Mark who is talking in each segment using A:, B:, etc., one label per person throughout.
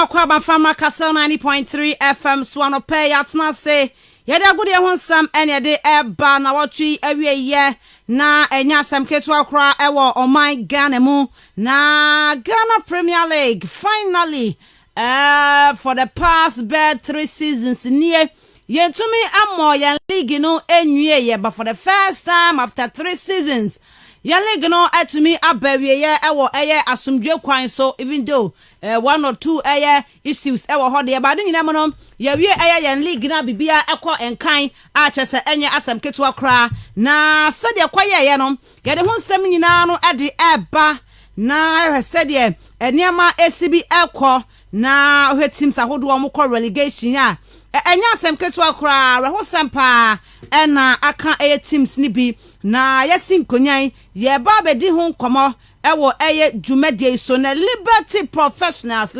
A: Aquaba Farmer Castle 90.3 FM Swano Pay Atna say Yada good ya sam any day eba na watri every year na enya sam ketwa kra ewo o my Ghana mu na Ghana Premier League finally for the past 3 seasons near yentumi amo yan league no enwie ye but for the first time after 3 seasons yan league no atumi abawie ye ewo eye asomdwe kwan so even though 1 or 2 issues ewo ho de ba de nyina mo no ye wie yan league na bibia ekọ enkan a chese enye asam ketwa kra na sede kwaye ye no ye de ho nsam nyina no ede eba na sede eniama esibi ekọ na ho teams ahodo mo kọ relegation a enya asem ketwa kra reho sempa ena aka teams ni bi na yesin konyan ye ba bedi ho nkomo ewo dwumadie so na Liberty Professionals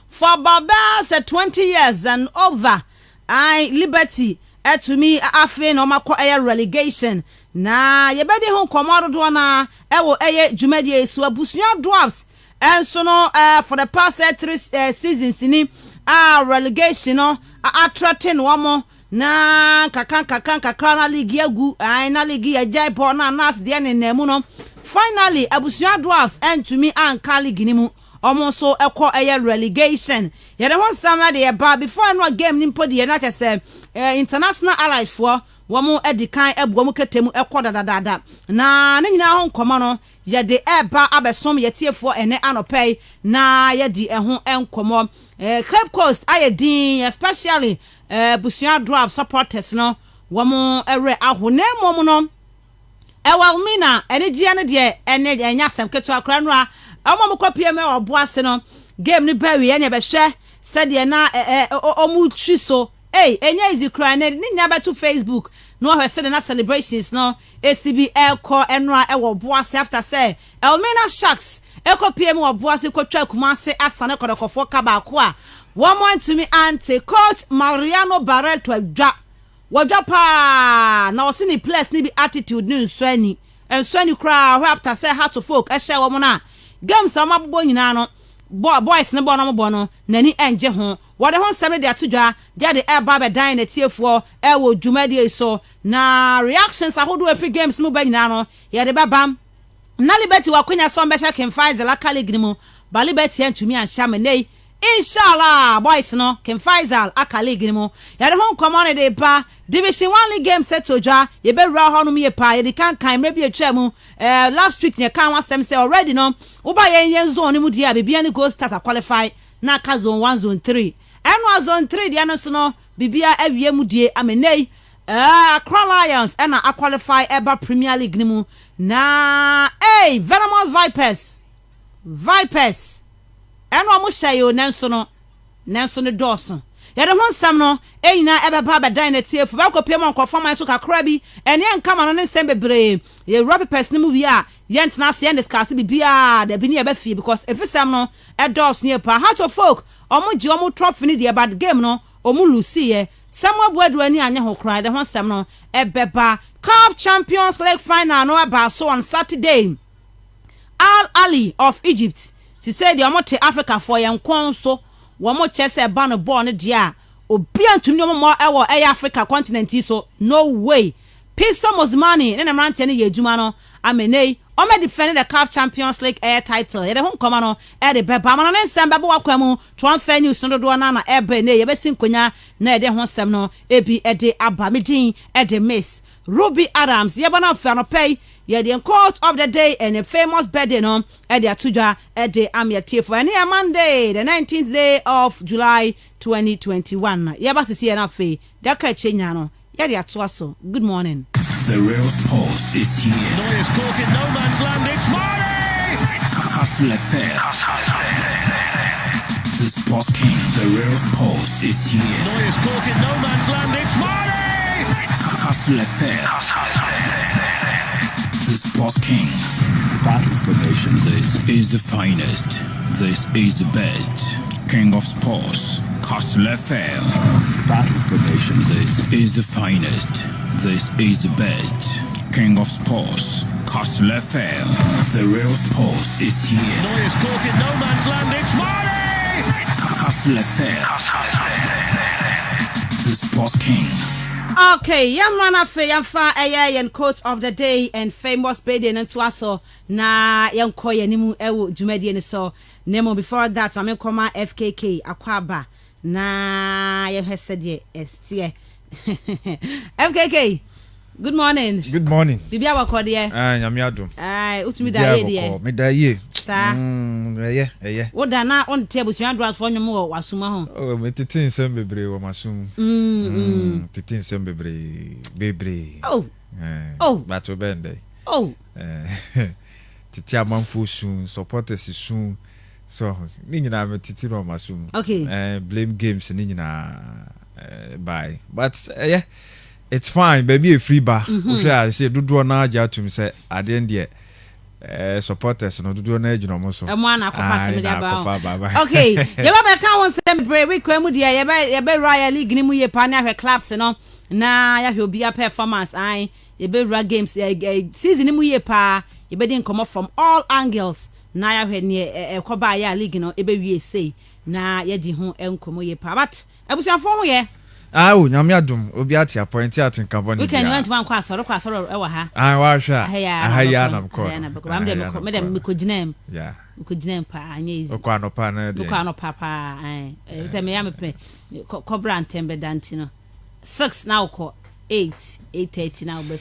A: for baba 20 years and over Liberty to me afi no makọ relegation na ye bedi ho nkomo do na ewo dwumadie so abusua dwarfs and so no for the past 3 seasons ni relegation no attracting one na kakan na league yagu na league ya jaipo na nas de ne nemu no finally abusua dwarfs and to me an league ni mu omo so ekọ relegation ye de won sama de ba before no game ni mpodi ye na tese international allies for womo edikan ebuomu ketemu ekọ dadadada na nyina ho nkoma no ye de eba abesom yetiefo ene anopei na ye di eho enkomo Cape Coast ayedin especially Busia Dwarf supporters no womo ere ahonemu no ewalmina ene gia ne de ene enya sem ketu akra no a omo kopie me oboase no game ni bawie ene be hwe sede na omu twi so enya easy cry ne nya beto Facebook no hwe na celebrations no ACB Elko enra ewo boase after say Elmina Sharks ekopie me oboase kotwa kumase asane kodokofo kabako a one want to me anti coach Mariano Barreto wadwa pa na osini place ni bi attitude ni nswani enswani kra after say how to folk ehye wo na games amabbo nyina no boys ne bo no nani enje ho wode ho nsem de atodwa de eba be dan na tiefo ewo dwumadie so na reactions ahodo every games mu ba nyina no ye de babam na Liberty wakonya so mbesha can find the local league mu ba Liberty antumi anhame nei inshallah boys no can Faisal akalig mu ya de hon common de ba division 1 league game set oja ye be ra ho no me pa ye de kan maybe atwa mu last week ne kan wasem say already no wo ba yen zone mu dia bibia ni go start qualify na ka zone 1 zone 3 eno zone 3 dia no so no bibia awie mu die amenei Accra Lions and a qualify eba Premier League ni mu na Venomous Vipers eno mo hyeyo nanso no dawson ye de ho nsam no nyina ebeba abedan na tiefu ba kopie mo nkofama so kakra bi ene nkama no nsem bebre ye Vipers ni mu wi a ye ntena se ye discuss bibia da bi ni eba fie because efisam no dawson ye pa how to folk omo ji omo trophy ni de bad game no omo lucy ye Samuel Buadu ani anya ho kra de ho nsam no ebeba CAF Champions League final no eba so on Saturday Al Ali of Egypt she said the omote Africa for yankon so womo chese ba no ball no dia obi antumi omo ewo Africa continent so no way Piso Mosmani na mrante ne yeduma no amenei ome defend the CAF Champions League air title ye de hon koma no e de beba ma no nsem beba wakwamu transfer news no do na ebe ne ye besin konya na e de hon sem no ebi e de aba medin e de miss Ruby Adams ye bana fa no pay ye the coach of the day and a famous birthday no e de atudwa e de amiatie for any Monday the 19th day of July 2021 ye ba sisi na fe da ka chenya no ye de atoa so good morning.
B: The real sports is here.
C: Neuer's caught in no man's land. It's Marley!
B: Castle FM. The sports king. The real sports is here.
C: Neuer's caught in no man's land. It's Marley!
B: Castle FM. The sports king.
D: Battle formation.
B: This is the finest. This is the best. King of sports. Castle FM.
D: Battle formation.
B: This is the finest. This is the best. King of sports. Castle FM. The real sports is here.
C: Neuer's caught in no man's land. It's
B: Castle FM, the Sports King.
A: Okay, Yamana fe yamfa yen quote of the day and famous birthday and so na yanko yanimu ewo jumedi ni so nemo before that I koma FKK akwaba na yehesede estie FKK. Good morning.
E: Good morning.
A: Bibia wakode ye.
E: Nyame adom.
A: Utumi da ye de.
E: Me da ye.
A: Sa.
E: Eye.
A: Wo da na on table so advance for nyom wo wasuma ho.
E: Oh, me titin sem bebre wo masum. Titin sem bebre.
A: Oh.
E: But we bende.
A: Oh.
E: Titi amanfo sun, supporters sun. So, ni nyina me titi no masum.
A: Okay.
E: Blame games ni nyina bye. But yeah. It's fine, baby. A free bar. I say, do na ja to me say, I didn't yet. Supporters no do na ejuna mo so.
A: Okay, you ba ka won say break we kwemu dia ye be Royal League ni mu ye pa na hwe clubs no na ya hwe obi a performance ye be ra games season ni mu ye pa ye be din come from all angles na ya hwe ne ekoba ya league no e be wie say na ye di ho enkomo ye pa but abusuafo ho ye
E: nyame adom obi ati appoint ati nkabo ni.
A: We can went one kwa asoro e wa ha.
E: Wa hwa. Ahaya na mko.
A: Me dem ko ginem.
E: Yeah.
A: Ko ginem pa anya easy.
E: Okwa no pa na de.
A: Okwa no papa say me ya me pe cobra antembe danti no. 6 now ko 8:30 now be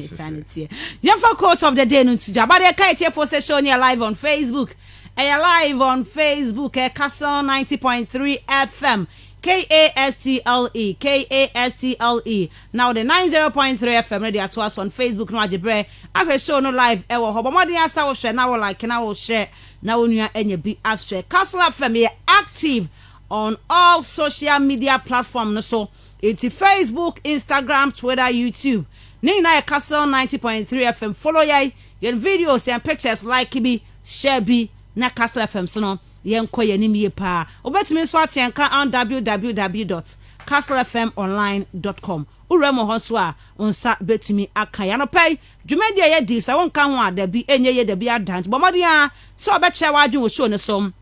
A: sanity. Your for quote of the day no to about the kite for session here live on Facebook. Live on Facebook Castle 90.3 FM. KASTLE. Now the 90.3 FM radio to us on Facebook no ajebre. I show no live ewo ho bomodin asa wo share na wo like na wo share na wo nua enye bi after Castle FM active on all social media platforms so it's Facebook, Instagram, Twitter, YouTube. Ni na Castle 90.3 FM follow your videos and pictures like bi share bi na Castle FM so no yenko yanim ye pa obetumi so atenka on www.castlefmonline.com uremo ho so a onsa betumi aka ya no pay dwumadi ye di sa wonka ho ada bi enye ye da bi adant bomodi a so obeche wadwen wo show ne so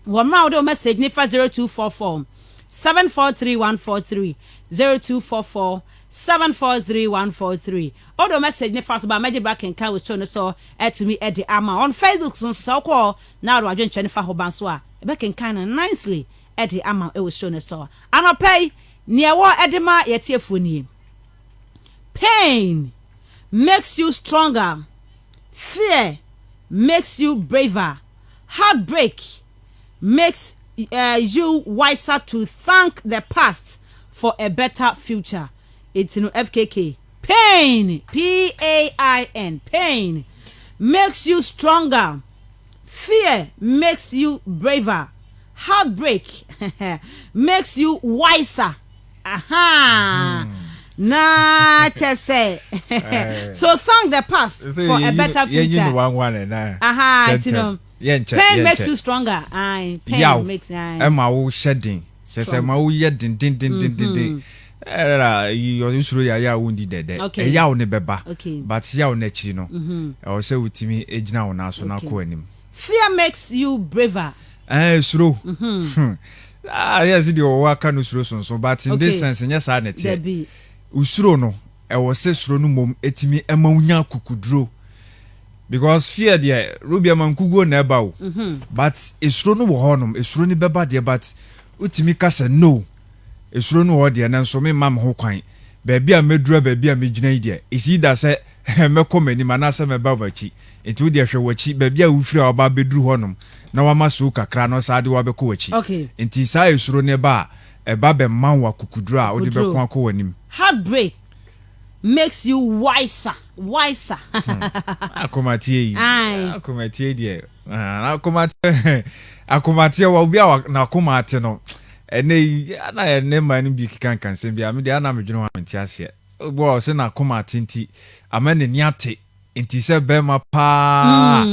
A: wo ma wo message ni fa 0244 743143 0244 743143 odo message ne fa to ba meje back in can we show no so etumi e de ama on Facebook so call na do adwen chene fa ho ban so a back in can nicely e de ama e we show no so anopay ne wo e de ma yetiefu ni pain makes you stronger, fear makes you braver, heartbreak makes you wiser to thank the past for a better future. It's no FKK. Pain, PAIN, pain makes you stronger. Fear makes you braver. Heartbreak makes you wiser. Aha. Nah, say. So thank the past for a better future. Aha, you know. Pain makes you stronger. Pain makes
E: Emma wo shedding. Say ma wo yedin din. You usuru ya wundi dede ya wo ne beba but ya wo na chi no o se wutimi ejina wo na so na ko anim.
A: Fear makes you braver.
E: Suro yes the waka no suro so but in this sense nya sa na tie usuro no e wo se suro no mom etimi ema unya kukuduro because fear there rubia mankugo na eba wo but esuro no wo honom esuro ni beba there but utimi ka se no esuro no wode na nso me mam ho kwan baabi a medura baabi a megina ide isi da se mekomani manase meba bachi etu de hwe wachi baabi a wufiri a oba beduru honom na wama so kakra no saade wa beko wachi enti sa esuro ne ba eba be manwa kukuduru a ode beko akọ wanim.
A: Heartbreak makes you wiser.
E: Akomatie die akomatie wa obi a na akomate no ene man bi kan sem bia me de ana medwene wa menti ase bo se na komate nti amane ni ate nti se be ma pa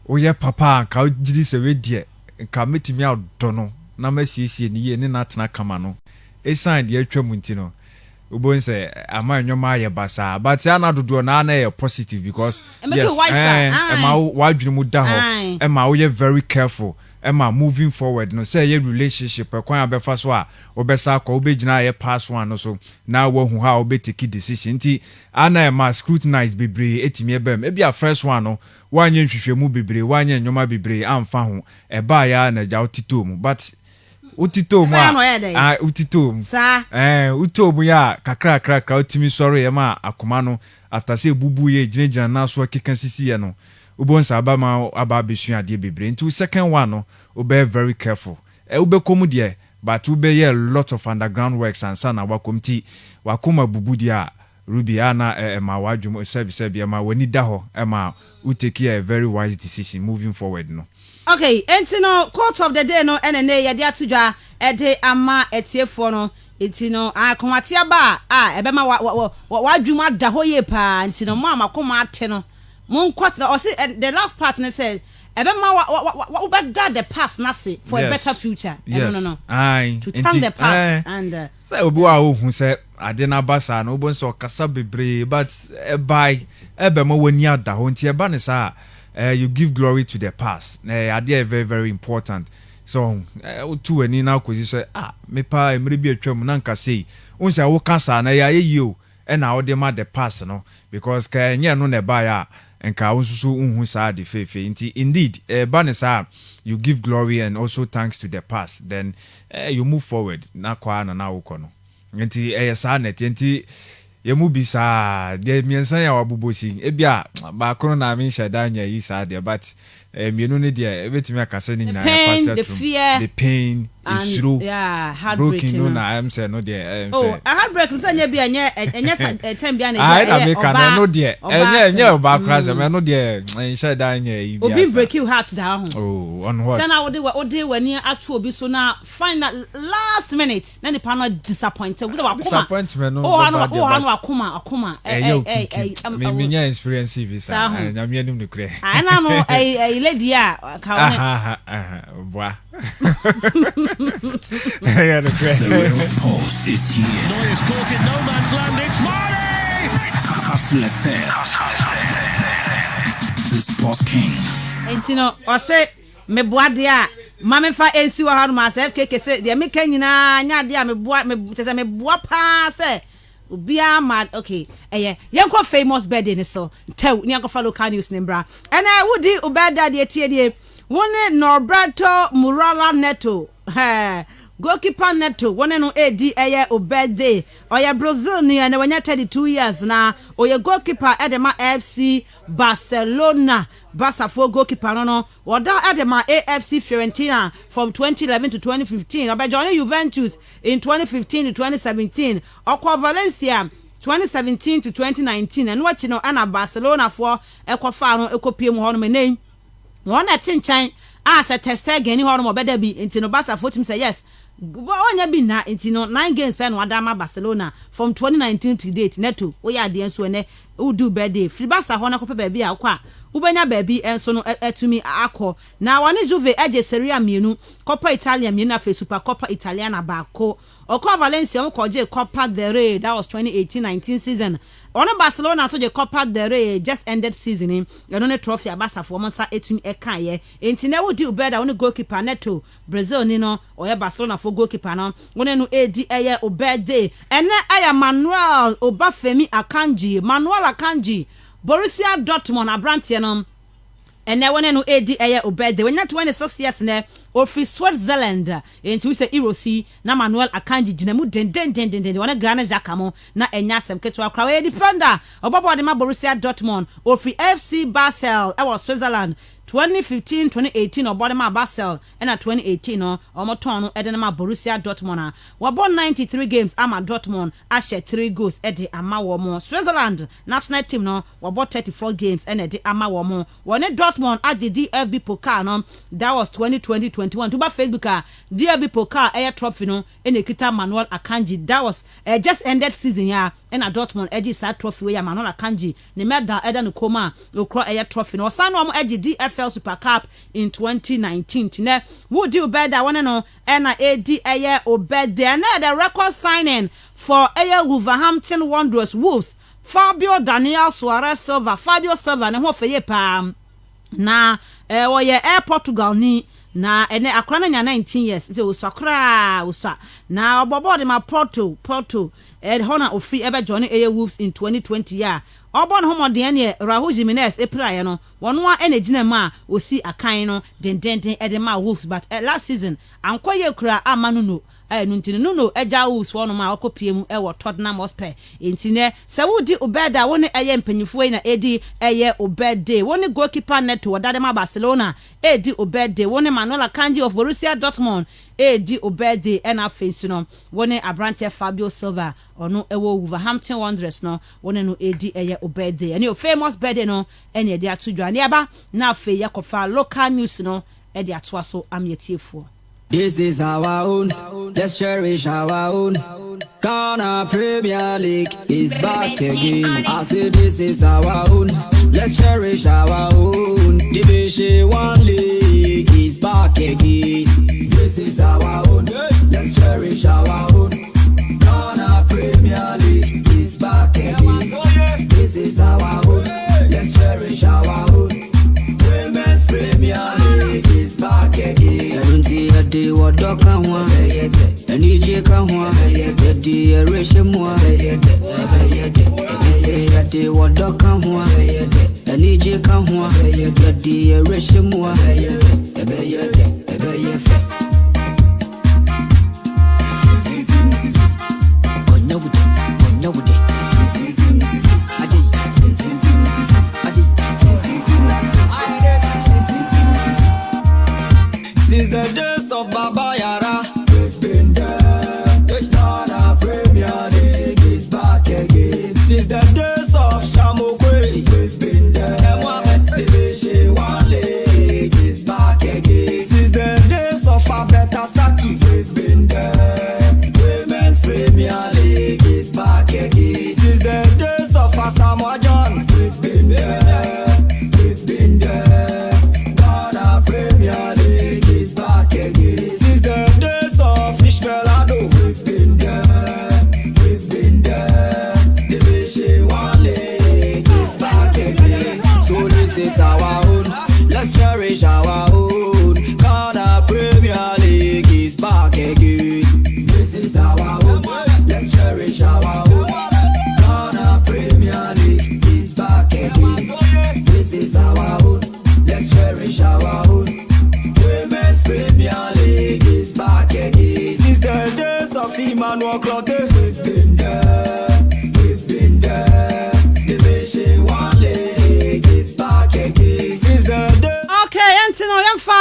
E: oye papa ka ojiri se we die ka metumi adono na masiesie ni ye ne na tena kama no esan de atwam nti no ubon say ama nyoma ye basa but ya na dodo na na positive because yes ema wadwene mu da ho ema we very careful ema moving forward no say your relationship kwan abefa so a obesa akwa obegina ye pass one no so na wo hu ha obeteki decision nti ana ema scrutinize bebre etimi ebem e bia first one no wanye nhwehwemu bebre wanye nyoma bebre amfa ho eba ya na ja otito mu but utito mu utito mu utito mu ya kakra otimi soro ye ma akoma no after say bubu ye ginegina na so keka sisi ye no ubonsa abama ababesu ade bebre into second one no obe very careful ube komu de but ube ye lot of underground works and sana wakomti wakoma bubu dia Ruby ana ma wadwum sebi ma wani da ho ma we take a very wise decision moving forward no.
A: Okay, entino quote of the day no enene ye dia tudwa ede ama etiefo no entino akomatia ba ebe ma wadwum ada ho ye pa entino mo amakoma ate no mon quote the last part ne said ebe ma we better the past na say for a better future.
E: Yes.
A: No.
E: Aye.
A: To thank the past and
E: say obi wa ohun say ade na basa no obo so kasa bebre but by ebe ma wani ada ho nti eba ne sa you give glory to the past. Ade very very important. So to ani na kozi say me pa emre bi atwam na nka say unsa wo kasa na ya yio e na wo de ma the past no because ka nye no na ba ya enka unsusu unhu sa de fefe nti indeed banisa you give glory and also thanks to the past then you move forward na kwa na wo no nti sa net nti ye mu bi sa de miensan ya wabubosi ebia ba kono na mi sheda nya yi sa de but mienu ne de ebetimi akase ni nyina ya pass the pain is through broken no na am say no de
A: a heartbreak so nya bia nya time bia na
E: I make an no de nya ba crash me no de sheda nya yi bia
A: obi break you heart down
E: on what
A: sana wo de wani atu obi so na final last minute na ni pa no disappointed wo
E: disappointment no
A: akoma
E: me nya experience visa na me anim nukre
A: ana no lady a ka
E: boa
B: The Wales Pulse is here.
C: Neuer's caught in no man's land. It's Marley!
B: Castle FM. The Sports King.
A: Entino ose me boade a mame fa ensi wa hanu ma FKK se de me kan nyina nya de a me boa pa se obia mad okay yenko famous birthday ni so tew ni yanko follow local news nimbra ena wudi ubeda de tie die woni Norberto Murala Neto goalkeeper Neto woni no edi birthday oya Brazil ni na wanya 32 years na oya goalkeeper edema FC Barcelona Barca goalkeeper no oda edema AFC Fiorentina from 2011 to 2015 oba join Juventus in 2015 to 2017 okwa Valencia 2017 to 2019 and watch no ana Barcelona for ekwafa no ekopie mu hono meneng won atenchan as a test again hono mo beda bi intino Barca team say yes onya bi na intino 9 games pen wadama Barcelona from 2019 to date Neto we ya de enso ne udu birthday free Barca hono kope ba bi akwa ubenya ba bi enso no etumi akọ na woni Juve eje Serie A mienu Coppa Italia mienu afa Super Coppa Italiana baako okọ Valencia mo koje Copa del Rey that was 2018-19 season on Barcelona so je Copa del Rey just ended season you know trophy abasa for monsa etumi eka ye enti na wodi ubeda woni goalkeeper Neto Brazil ni no oya Barcelona for goalkeeper no woni no edi eye obede ene aya Manuel Obafemi Akanji Borussia Dortmund abrantie no ene woni no edi eye obede when 26 years ne ofri Switzerland enti we say Erosi na Manuel Akanji ginamu den wona Ghana Jakamo na enya asem keto akra we defender obobo de ma Borussia Dortmund ofri FC Basel e was Switzerland 2015-2018 Obodema Basel and 2018 no omoton no edenema Borussia Dortmund wa born 93 games ama Dortmund ashe 3 goals ede ama wo mo Switzerland national team no wa born 34 games and ede ama wo mo wone Dortmund at the DFB Pokal no that was 2020-21 to ba Facebook DFB Pokal air trophy no ene kita Manuel Akanji that was just ended season ya and Dortmund edge sa trophy we Manuel Akanji ne medal ede no koma okro air trophy no san no mo edge DFB NFL Super Cup in 2019 tine Woody Ubeda one no na AD eye Ubeda na the record signing for Wolverhampton Wanderers Wolves Fabio Daniel Suarez Silva Fabio Silva ne ho feye pa na woye Air Portugal ni na ene akra na nya 19 years nti usakra usa na obobo de ma Porto hona ofri ebe join Wolves in 2020 ya obon homodien ne Raul Jimenez April no wono a enegina ma osi akan no dendenden ede ma Wolves but last season ankoye kura amanu no ntine no eja Wolves wono ma okopiem wo Tottenham Hotspur ntine Saudi Ubeda woni eye mpanyifo na edi eye Ubeda woni goalkeeper Neto wadade ma Barcelona edi Ubeda woni Manuel Akanji of Borussia Dortmund edi Ubeda ena face no woni Abrante Fabio Silva ono ewo Wolverhampton Wanderers no woni no edi eye Ubeda ani o famous birthday no ene edi atudwa ne aba na afa yakofa local news no edi atwa so amyetiefo.
F: This is our own, let's cherish our own. Ghana Premier League is back again. I say this is our own, let's cherish our own. Division 1 League is back again. This is our own, let's cherish our own. Ghana Premier League is back again. This is our own, let's cherish our own. Women's Premier League is back again. Day what dog can one, and EJ can one, the dear Rishimwa, say that day what dog can one, and EJ can one, the dear Rishimwa, since the days of Baba Yara, we've been there. Ghana Premier League is back again. Since the days of Shamokwe, we've been there. Division 1 League is back again. Since the days of Abeta Saki, we've been there. Women's Premier League is back again. Since the days of Asamoah John, we've been there. We've been there. Ghana Premier League is back again. Since the days of Ishmaelado, we've been there. We've been there. Division 1 League is back again. So this is our own, let's cherish our own. Ghana Premier League is back again. This is our own, let's cherish our own. Ghana Premier League is back again. This is our own, let's cherish our own. Women's Premier League is back again. Since the days of Emmanuel Clotte, we've been there. We've been there. Division 1 League is back again. Since the days.
A: Okay, Antino yemfa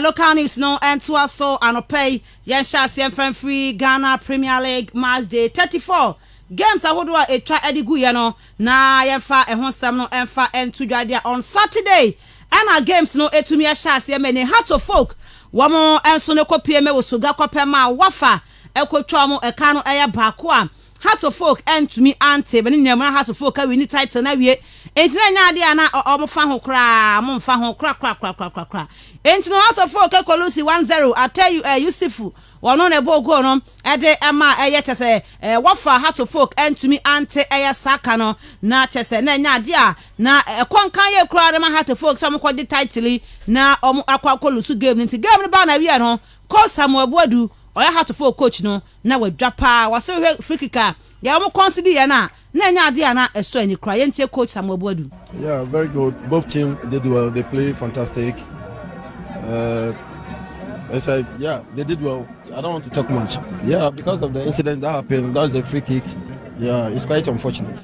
A: local news no ento aso anopay yen shase yemfan free Ghana Premier League match day 34 games ahodo a etwa edigu ye no na yemfa ehonsam no emfa ento dwade on Saturday ana games no etumi a shase many Heart of Folk womo enso ne kopie me wosuga kopema wafa ekotwa mo eka no eye baako a Heart of Folk entumi ante bene nyamra Heart of Folk a wini title na wie entina nya ade ana omofa ho kra momfa ho kra entino Heart of Folk ekolusi 1-0 I tell you Yusufu wono ne bo go no ede ama eye chese wafa Heart of Folk entumi ante eye saka no na chese na nya ade a na konkan ye kra de ma Heart of Folk so mo kwodi title na akwa kolusu game nti game ne ba na wie no ko Samuel Boadu oya Heart of Folk coach no na wadwapa wase free kicker ya mo consider ya na nya ade ana esto ani kra ye ntie coach Samuel Boadu.
G: Yeah, very good. Both teams did well. They play fantastic. I said, yeah, they did well. I don't want to talk much. Yeah, because of the incident that happened, that's the free kick. Yeah, it's quite unfortunate.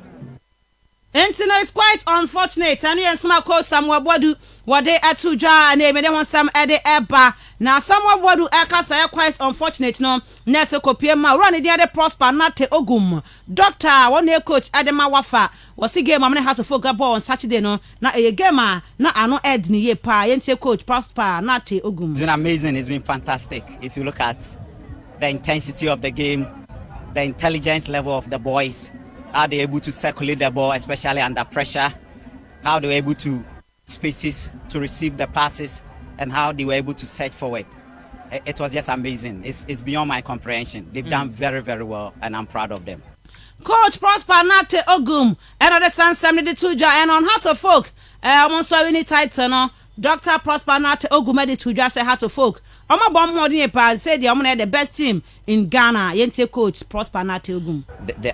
A: Entina is quite unfortunate. And yes, my coach Samuel Boadu wade atujwa na emede won sam ede eba na Samuel Boadu ekasa quite unfortunate no na se kopie ma run dey prosper na te ogum doctor one coach Adema Wafa was game am na Heart of Folk ball on Saturday no na e game na ano ed ni ye pa yentie coach prosper na te ogum.
H: It's been amazing, it's been fantastic. If you look at the intensity of the game, the intelligence level of the boys, how they're able to circulate the ball, especially under pressure, how they're able to spaces to receive the passes and how they were able to search forward. It was just amazing. It's beyond my comprehension. They've done very, very well, and I'm proud of them.
A: Coach Prosper Nate Ogum, another son, 72 and on Heart of Folk. Almost any title, no. Dr. Prosper Nate Ogum, the two just say Heart of Folk. I'm a bomb holding a pass, said they're the best team in Ghana. Yente Coach Prosper Nate Ogum.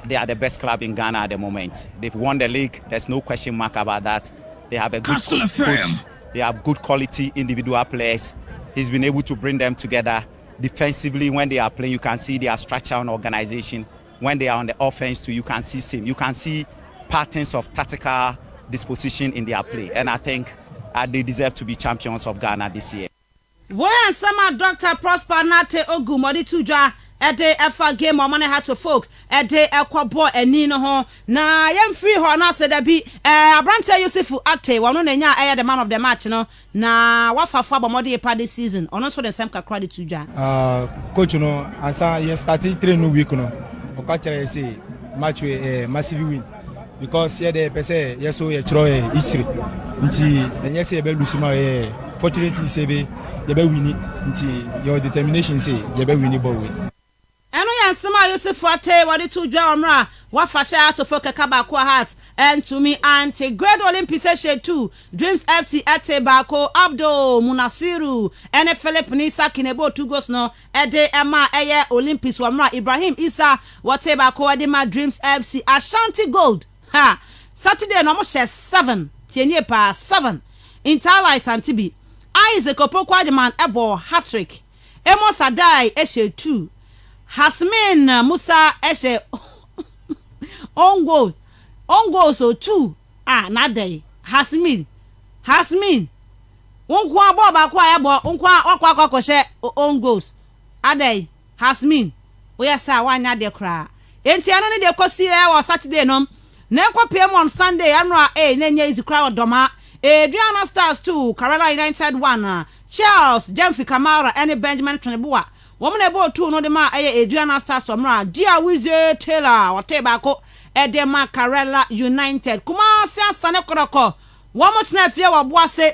H: They are the best club in Ghana at the moment. They've won the league. There's no question mark about that. They have a good coach. They have good quality individual players. He's been able to bring them together defensively. When they are playing, you can see their structure and organization. When they are on the offense too, you can see same. You can see patterns of tactical disposition in their play. And I think they deserve to be champions of Ghana this year.
A: When some Dr. Prosper Nate Ogum, or the two at the FA game or money had to folk at the Aquabo and Nino ho. Na yam free ho na said be Abrante Yusufu Ate, one on the man of the match, no. Na wafa for modi pa this season. Or not so the same credit to
I: coach, you know, as I started 3 new week, no. Okacha say match massive win. Because here the person yes so try history. Nti and yes say be lusima fortunately say be you be win nti your determination say you be win ball win.
A: Eno yan sama Yusuf Ate wadi to dwa omra wa fasha to foka kabako heart and to me anti grade Olympic session 2 Dreams FC Ate Bako Abdo Munasiru and Philip Nisa Kinebo 2 goals no ede ema eye Olympics wamra Ibrahim Isa wate Bako ade Dreams FC Ashanti Gold ha Saturday no mo share 7 tienye pa 7 Interlight Santibi Isaac Opokwa de man ebo hat-trick Emo Sadai eshe 2 Hasmin Musa Eshe on goals so 2 na day Hasmin unkwa boba kwa ebo unkwa okwa kokoshe on goals adai Hasmin we say wanya de kra enti ano ne de kosi e Saturday no na ekopiem on Sunday anwa na izi kra odoma Adriana Stars 2 Carolina United 1 Charles Jemfi Kamara and Benjamin Troneboa woman ebo 2 no de ma Adriana Stars omra dia Wize Taylor Watebako edema Carolina United Kumasi asane koroko womo tena fie waboase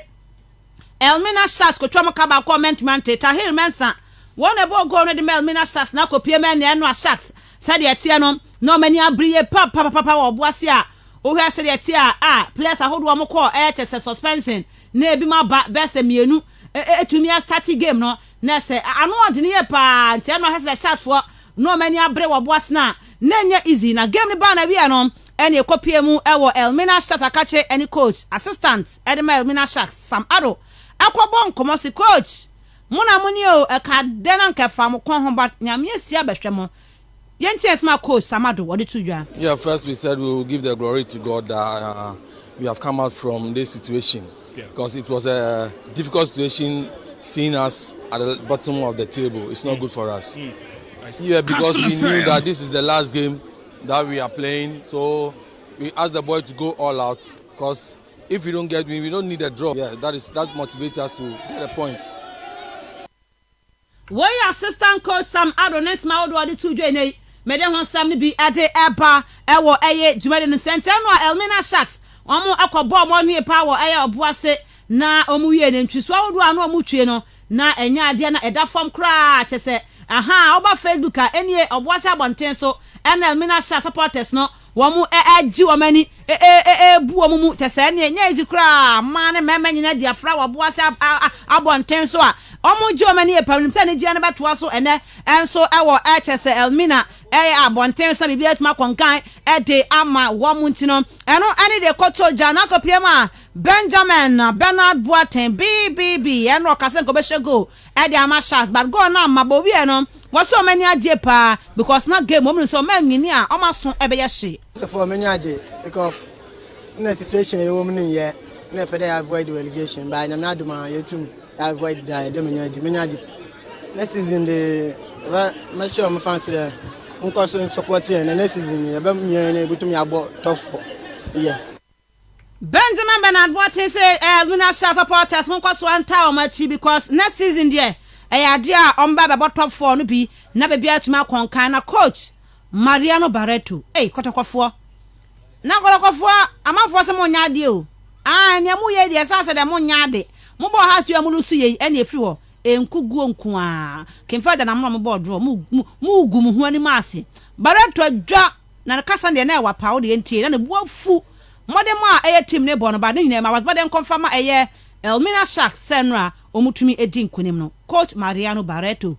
A: Elmina Sharks ko twama kaba comment Tahir Mensa won ebo go no de Elmina Sharks na kopie men na eno Sharks said etia no no mani abriye papa waboase a o hwe said etia players ahodo wo ko suspension na ebi ma ba bese mienu etumi start game no na se anu odine ye pa ntia no hese Sharks for no mani abre waboase na nya easy na game ni ba na wi no ene ekopie mu ewo Elmina Sharks akache any coach assistant edema Elmina Sharks Sam Ado akwobon komosi coach muna muni o ka dena nkefa mo kon ho ba nyame asia behwe mo yenties ma coach Sam Ado what to dwa.
G: Yeah, first we said we will give the glory to God that we have come out from this situation because it was a difficult situation seeing us at the bottom of the table. It's not good for us. Yeah, because we knew that this is the last game that we are playing, so we asked the boy to go all out because if we don't get win, we don't need a draw. Yeah, that motivates us to get a point.
A: Why assistant coach Sam Adonis Maudwadi to Jane, Madam Sam be Ade Eba, Ewo Aye, Jumaden Santano, Elmina Sharks, Omo Aquabo money power Aye Boise, na Omuye and Chiswa no Muchino, na Enya Diana Eda from Cratch, say, aha, over Facebook, any of WhatsApp so, and Elmina Sharks supporters no. Wamu jiwa mani buwamu teseni nyezi kra mane meme nyina dia fra waboase abonten so a omu jiwa mani epamtani dia na betwa so ene enso ewo chese Elmina abonten so bibia tuma konkan de ama wamu ntino eno ani de koto jana kopiema Benjamin Bernard Boateng BBB eno kase ko be shego de ama Sharks but go na mabobi eno was so many ajepa because not game woman so many a almost ebe she
J: for many aje because in a situation a woman here na pede avoid relegation by na aduma yetum avoid the many next season the make sure my fans there nko so support here next season e be me go to me abo tough yeah.
A: Benjamin Bernard Boateng say Elmina Sharks supporters nko so anta o machi because next season there dia omba be top 4 no bi na be bia tuma konkan na coach Mariano Barreto kotokofo na kotokofo amafo se mo nya de o anya mu ye de sa de mo nyaade mo bo ha so amulu su ye ene efiri ho enkuguo nku a Kemfada na mo bo draw mu gum hu ani maase Barato adwa na kasa de na wa pa wo de ntie na bu afu modem a eye team ne bo no ba de nyina ma was ba de confirm eye Elmina Sharks Senra omutumi edi nkunim no coach Mariano Barreto.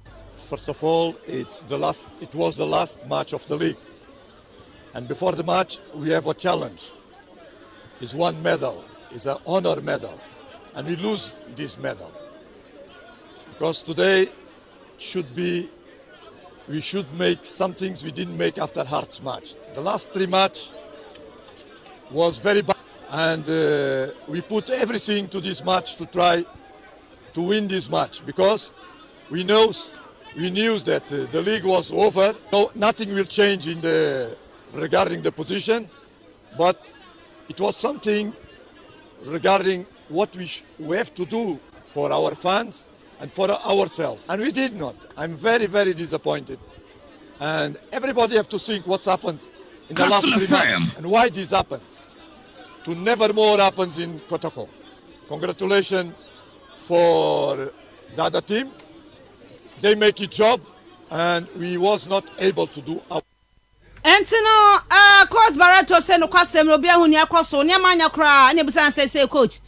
K: First of all, it was the last match of the league. And before the match, we have a challenge. It's one medal. It's an honor medal. And we lose this medal. Because today we should make some things we didn't make after Hearts match. The last 3 match was very bad. And we put everything to this match to try to win this match. Because we knew that the league was over. No, nothing will change regarding the position, but it was something regarding what we have to do for our fans and for ourselves. And we did not. I'm very, very disappointed. And everybody have to think what's happened in the last 3 months and why this happens. To never more happens in Kotoko. Congratulations for the other team. They make it job, and we was not able to do our.
A: Entino, coach Barreto say no kwasem no bia hu ne akoso ne manya kra ne busan say coach.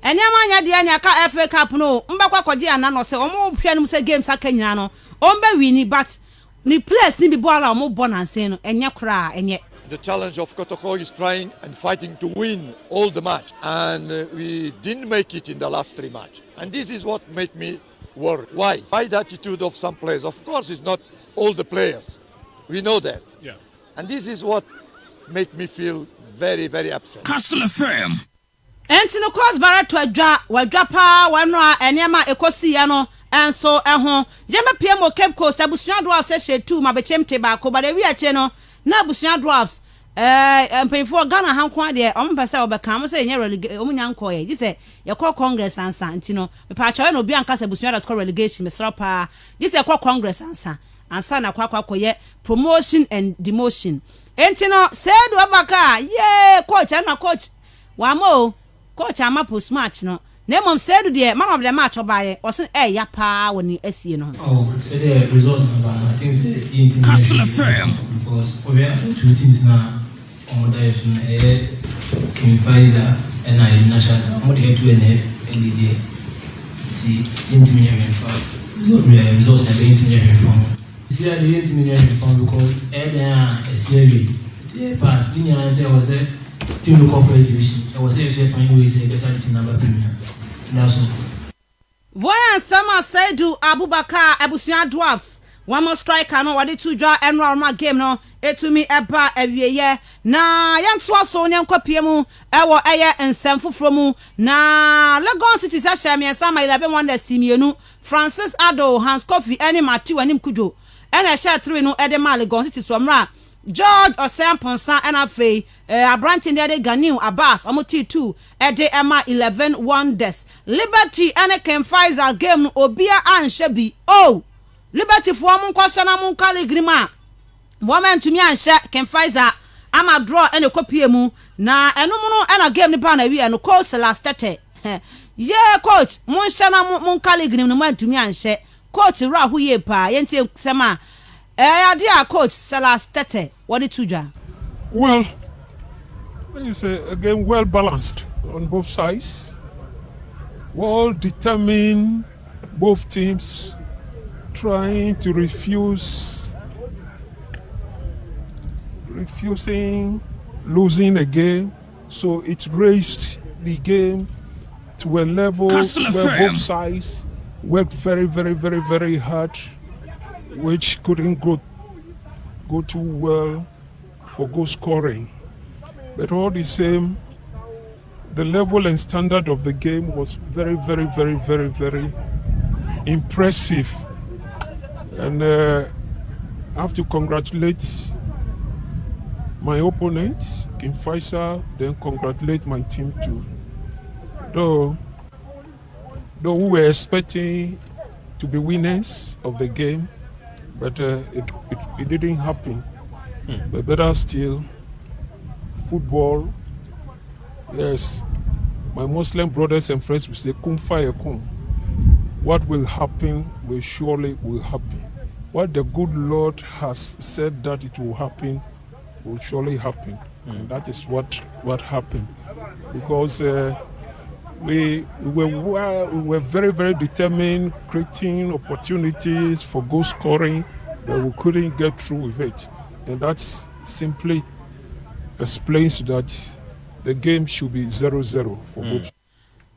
A: Ene manya de anya ka FA Cup no mbakwa kwaje ana no say omo hwe no say games aka nyina no omba wini but ni place ni bi boala omo bonanse no enye kra enye.
K: The challenge of Kotoko is trying and fighting to win all the match, and we didn't make it in the last 3 matches. And this is what make me worry. Why? Why the attitude of some players? Of course, it's not all the players. We know that.
L: Yeah.
K: And this is what make me feel very, very upset.
B: Castle FM.
A: Entino coach Barreto wadwa pa wano a enema ekosi ya no enso eho yema PM Cape Coast abusua do ase shetu mabechemte ba ko ba de wi ache no na abusua drafts mpefo Ghana hankwa de ompese obeka mo se nya relegation omunya nko ye gise ye call congress ansa ntino me pa chawe no bi ankasa abusua da score relegation me srapa gise call congress ansa na kwa ye promotion and demotion entino said obaka yeah coach na coach wamo coach amapo match no na mom said de man of the match obaye osin ya pa woni asie no
M: so the results I think the
B: Castle FM
M: because we have 2 teams now on the direction in Pfizer and I national more than 2 and the the results are going to see the because the past was a team local division. I was able to find ways to get number premier. That's all.
A: Boy Sama Saidu Abubakar Abusua Dwarfs. One more striker no wade 2 draw and normal game no etumi eba awieye na yantoa so nyankopie mu ewo eye ensem foforo mu na Lagos City sa champion sama 11 wonders team yenu Francis Ado Hans Kofi eni Matthew anim kujo ena share 3 no ede ma Lagos City so mra George Osemponsa ena fei Abrantin de Ganiu Abbas omoti 2 ede ema 11 wonders Liberty ene Kemfaiza game no obia anshebi Liberty for mun kwasha na mun kale grima woman to me anshe Kemfaiza ama draw ene kopie mu na eno mu no ena game ni pa na wi eno coach last tete yeah coach mun sha na mun kale grima no man to me anshe coach ra hu ye pa yenti sema dia coach last tete what did you do?
L: Well, it's a game well balanced on both sides, well determined, both teams trying to refusing losing a game, so it raised the game to a level where both sides worked very, very, very, very hard, which couldn't go too well for goal scoring. But all the same, the level and standard of the game was very, very, very, very, very impressive. And I have to congratulate my opponent, Kemfaiza, then congratulate my team too. Though we were expecting to be winners of the game, but it didn't happen. But better still, football, yes, my Muslim brothers and friends will say, Kun fire kun. What will happen will surely will happen. What the good Lord has said that it will happen will surely happen. And that is what happened. Because we were very, very determined, creating opportunities for goal scoring, but we couldn't get through with it. And that simply explains that the game should be 0-0 for both.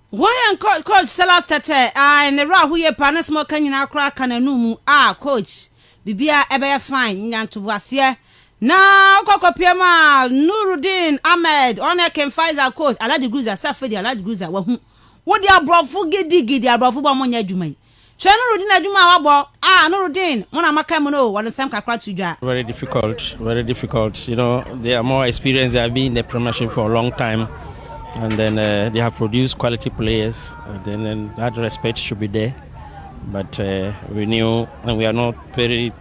A: Why and coach Salas Tete and the Rahu ye panas mo kanyina kra kananumu coach bibia ebe fine nyanto wasie na kokopiema Nuruddin Ahmed on can find our coach Alhaji Guza Safedi Alhaji Guza wahu wo dia brofo gidi abrofo bo monya adwuma hwe Nuruddin adwuma wabo Nuruddin mona maka mu no what some kakra tudwa.
N: Very difficult. You know, they are more experienced. They have been in the Premiership for a long time. And then they have produced quality players, and then that respect should be there. But we knew, and we are not very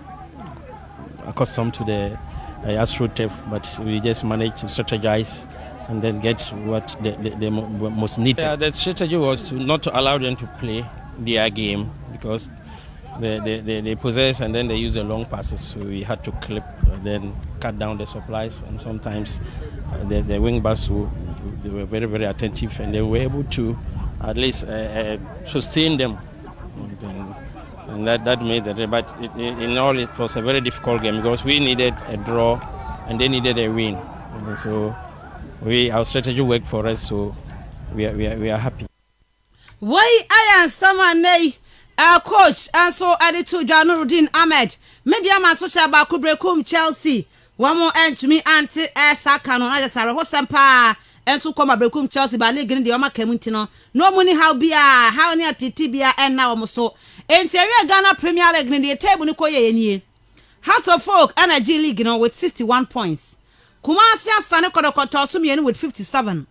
N: accustomed to the Astro turf, but we just managed to strategize and then get what the most needed. The strategy was not to allow them to play their game because they possess and then they use the long passes, so we had to clip and then cut down the supplies, and sometimes the wing backs they were very, very attentive and they were able to at least sustain them, and that made it. But in all, it was a very difficult game because we needed a draw and they needed a win, and so our strategy worked for us, so we are happy.
A: Why I am someone coach and so added to Nuruddin Ahmed media man social ba kubrekum Chelsea one more end to me anti Saka no na Sara Hosempa and so come brekum Chelsea ba league the oma kamunti no money how near Tibia and now so interior Ghana Premier League in the table ni koye nie Hearts of Folk Energy League with 61 points Kumasi Asane Kodokota Osumienu with 57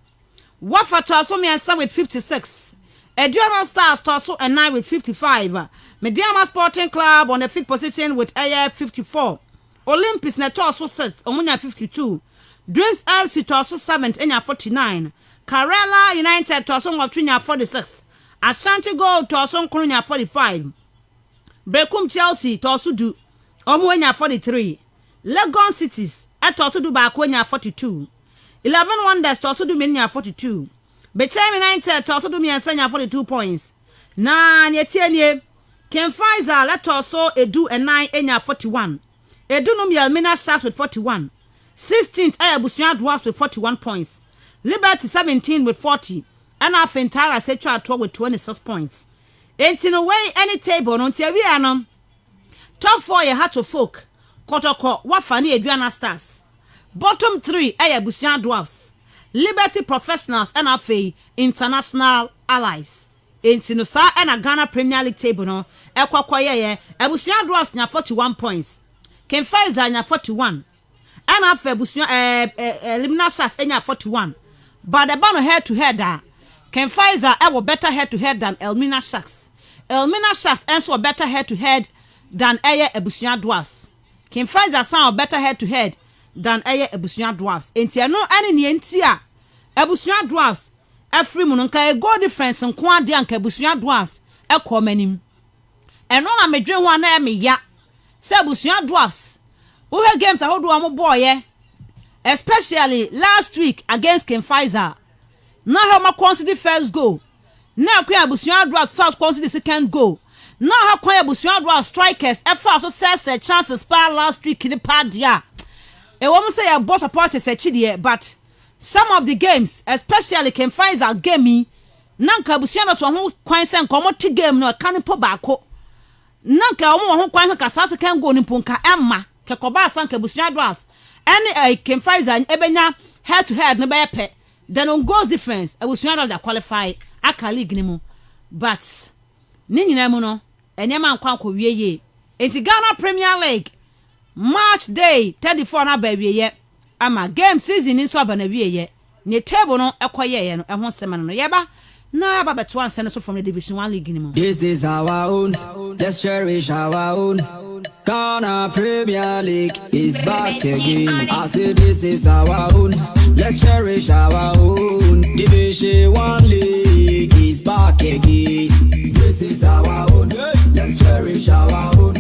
A: Wafa to Osumiensa with 56 Eduardo Stars Torso and 9 with 55. Mediama Sporting Club on the 5th position with 54. Olympus na Torso 6th, Omunya 52. Dreams FC Torso 7th, Enya 49. Karela United Torso Ngotwinya 46. Ashanti Gold Torso Nkrunya 45. Brekum Chelsea Torso Du Omunya 43. Legon Cities Torso Du Bakwenya 42. 11 Wonders Torso Du Menya 42. Bechem United also do me and send 42 points. Na nyetienie Ken Pfizer let also edu and 9 enya 41. Edu no me Almina Sharks with 41. 16th Busua Dwarfs with 41 points. Liberty 17 with 40. And Afentara Setra 12 with 26 points. Ain't in a way any table on Tiavianum. Top 4 ye Hearts of Folk. Kotoko Wafani Adriana Stars. Bottom 3 Busua Dwarfs. Liberty Professionals and Afe International Allies. Intinosa and a Ghana Premier League table no. Ekwakoye Busua Dwarfs nya 41 points. Ken Pfizer nya 41. And Afe Busua Elimina Sharks nya 41. But the bano head to head Ken Pfizer better head to head than Elmina Sharks. Elmina Sharks also better head to head than Busua Dwarfs. Ken Pfizer sound better head to head than Busua Dwarfs. Enti no ani ni entia Busua Dwarfs every mu nka go difference nko ade anka Busua Dwarfs manim eno na medwen ho na me ya se Busua Dwarfs wo he games ahodo am boye especially last week against Ken Pfizer na ha ma consider first goal na kwa Busua Dwarfs first consider second goal na ha kwa Busua Dwarfs strikers so say chances par last week ni padia e wo say your boss support is a but some of the games especially Ken Pfizer game nanka Busua no so ho kwan se nkomo ti game no kan po baako nanka omo ho kwan se kasase kan go ni ponka emma ke koba sanka Busua Dwarfs any Ken Pfizer ebenya head to head no be pe then on goals difference Busua Dwarfs that qualify aka league ni mu but ni nyina mu no enyema nkwa ko wieye enti Ghana Premier League March day 34 na ba wieye ama game season nso aba na wieye ne table no ekoye no ho sema no yeba na aba beto anse so from the Division 1 league ni mu.
F: This is our own, let's cherish our own. Ghana Premier League is back again. I say this is our own, let's cherish our own. Division 1 league is back again. This is our own, let's cherish our own.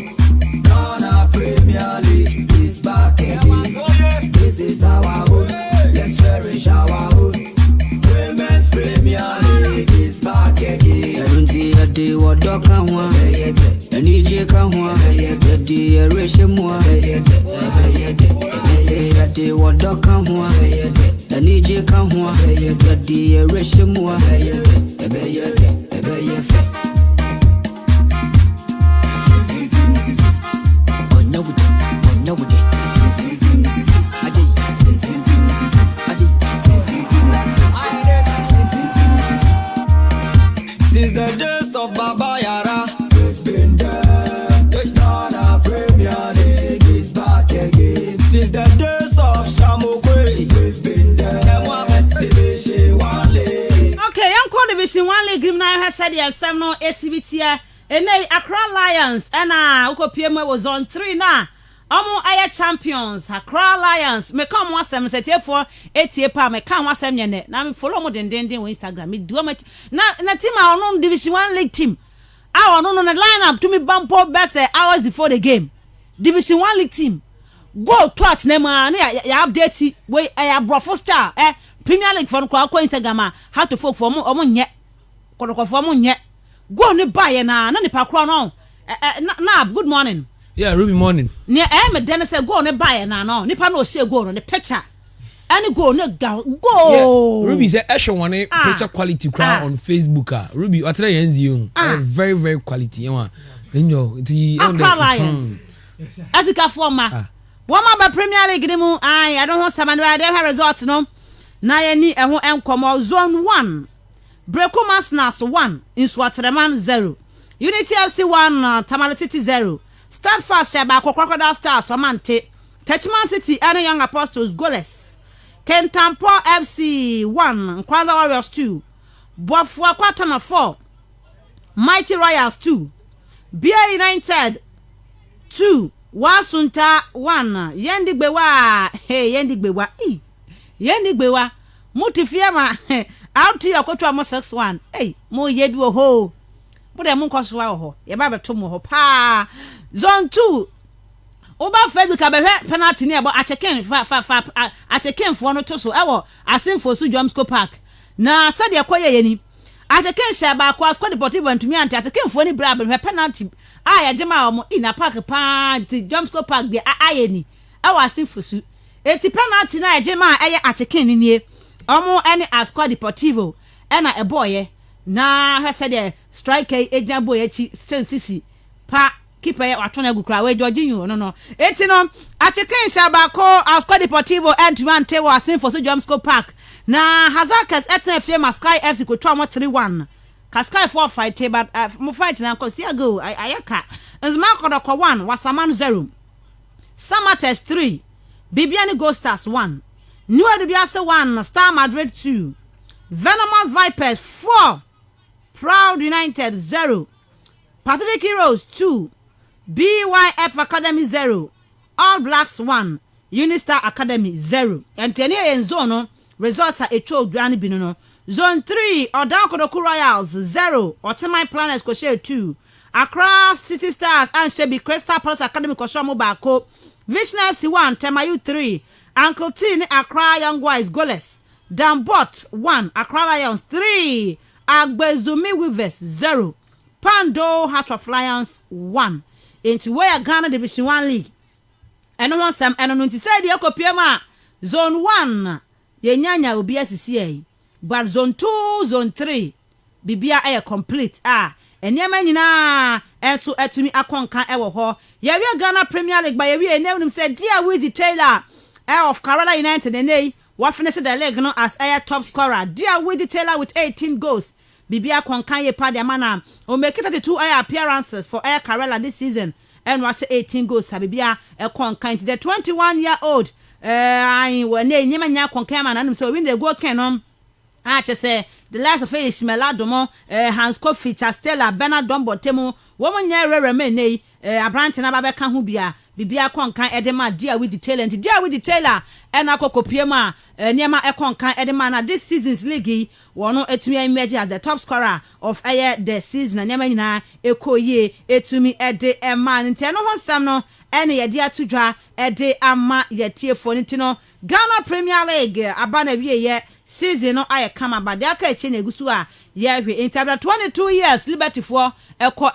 F: Ghana Premier League is back again. This is our own, let's cherish our own. Women's Premier League is back again. I don't see a day what dog can want. And EJ can want. The day ration more. Say a day what dog can want. And EJ can want. The day ration more. Since the days of Baba Yara, we've been there. The Ghana Premier League is back again. Since the days of Shamokwe, we've been there. Division 1 League.
A: Okay, I'm called Division 1 League. Grim now has said the Samno ACBT. And Accra Lions and Uko PMA was on 3 now. Omo aye champions Accra Lions me come wasem set for 8 pa me kan wasem nyene na me follow mo den on Instagram me do na team a on Division 1 League team a on the lineup to me bampo best hours before the game. Division 1 League team go to at na ma ya update we brofo star Premier League for ko Instagram how to folk for omo nye kodoko for omo nye go ne buy na nipa kro no na good morning.
O: Yeah, Ruby morning.
A: Near me then say go ne buy na no. Nipa no say go no the picture. Any go no go.
O: Yeah, Ruby say actually one picture quality crowd on Facebook. Ruby, what try you? Very very quality. You want? Enjoy.
A: Lions. Asika forma. One ma Premier League demu. I don't want some there results no. Na ye ni ehho enkomo zone 1. Brekuma Snacks 1 in Swaterman 0. Unity FC 1 Tamale City 0. Start fast by Crocodile Stars for Mante. Techman City and Young Apostles goalless. Kentampo FC 1, Kwaza Warriors 2. Bofua Kwatana 4. Mighty Royals 2. BA United 2. Wasunta 1. Yendigbewa. Hey, Yendigbewa. Yendigbewa. Mutifiema. Out to your Kotua Mo 6-1. Hey, Mo Yedu ho. But I'm Koswa ho. Yababa Tomo ho. Pa. Zone 2. Oba Facebook abehwe penalty near but Acheken for no to so ewo asim for su Jomsco Park. Na said yakoye yeni. Acheken shaba kwa squad deportivo ntumi anti Acheken for ni bra abehwe penalty. Aya jema omo ina park pa Jomsco Park de ayeni. Ewo asim for su. Eti penalty na jema eye Acheken ni nie. Omo ene a squad deportivo ena eboye. Na he said striker agent boy echi sisi pa keeper watona gukra we Jorginho no eti no Acheken shaba ko squad deportivo and te was in for so Jomsco Park na Hazakas etna fie Sky FC ko twa mo 3-1 Kaskai 4 fight but mo fight na ko sia go ayaka Nzma ko 1 Wasaman 0 Samates 3 Bibiani Gold Stars 1 New Adubiase 1 Star Madrid 2 Venomous Vipers 4 Proud United 0 Pacific Heroes 2 BYF Academy 0 All Blacks 1 Unistar Academy 0 and tenia en zone results are eto dwane bi no zone 3 Odan Kodoku Royals 0 Otemai Planets ko share 2 Accra City Stars and Shebi Crystal Palace Academy ko show mo baako Vision FC 1 Temayu 3 Uncle T ni Accra Young Boys goalless Dambot 1 Accra Lions 3 Agbezumi Weavers 0 Pando Heart of Lions 1 into where Ghana Division 1 League. And no one some and no said the Okopiema zone 1 Yenyanya will be SCA, but zone 2, zone 3 Bibia air complete and Yemenina and so at me Akonka ever ho. Yeah, we are Ghana Premier League by a way and them said, dear Wizzy Taylor of Kerala United and they what finished the leg no as air top scorer. Dear Wizzy Taylor with 18 goals. Bibia Konkanye Padiamana will make it 32 air appearances for Air Kerala this season and watch 18 goals. Bibia a Konkanye the 21-year-old. I when they Yemanya Konkaman and so when they go canon. I just say the last of Ishmael Adomo, Hans Kofi, Chastella, Bernard Dombo Temo, woman nya rere nei abrante na ba beka ho bia bibia konkan edema dia with the tailor and akokopiem a niema ekonkan edema na this season's league wono etumi emerge as the top scorer of the season na niema nyina ekoye etumi ede man nti no ho nsam no ene ye dia tudwa ede ama ye tiefo nti no Ghana Premier League abana wiye season no aye kama ba de aka eche na egusu a ye hwe intabla 22 years Liberty for eko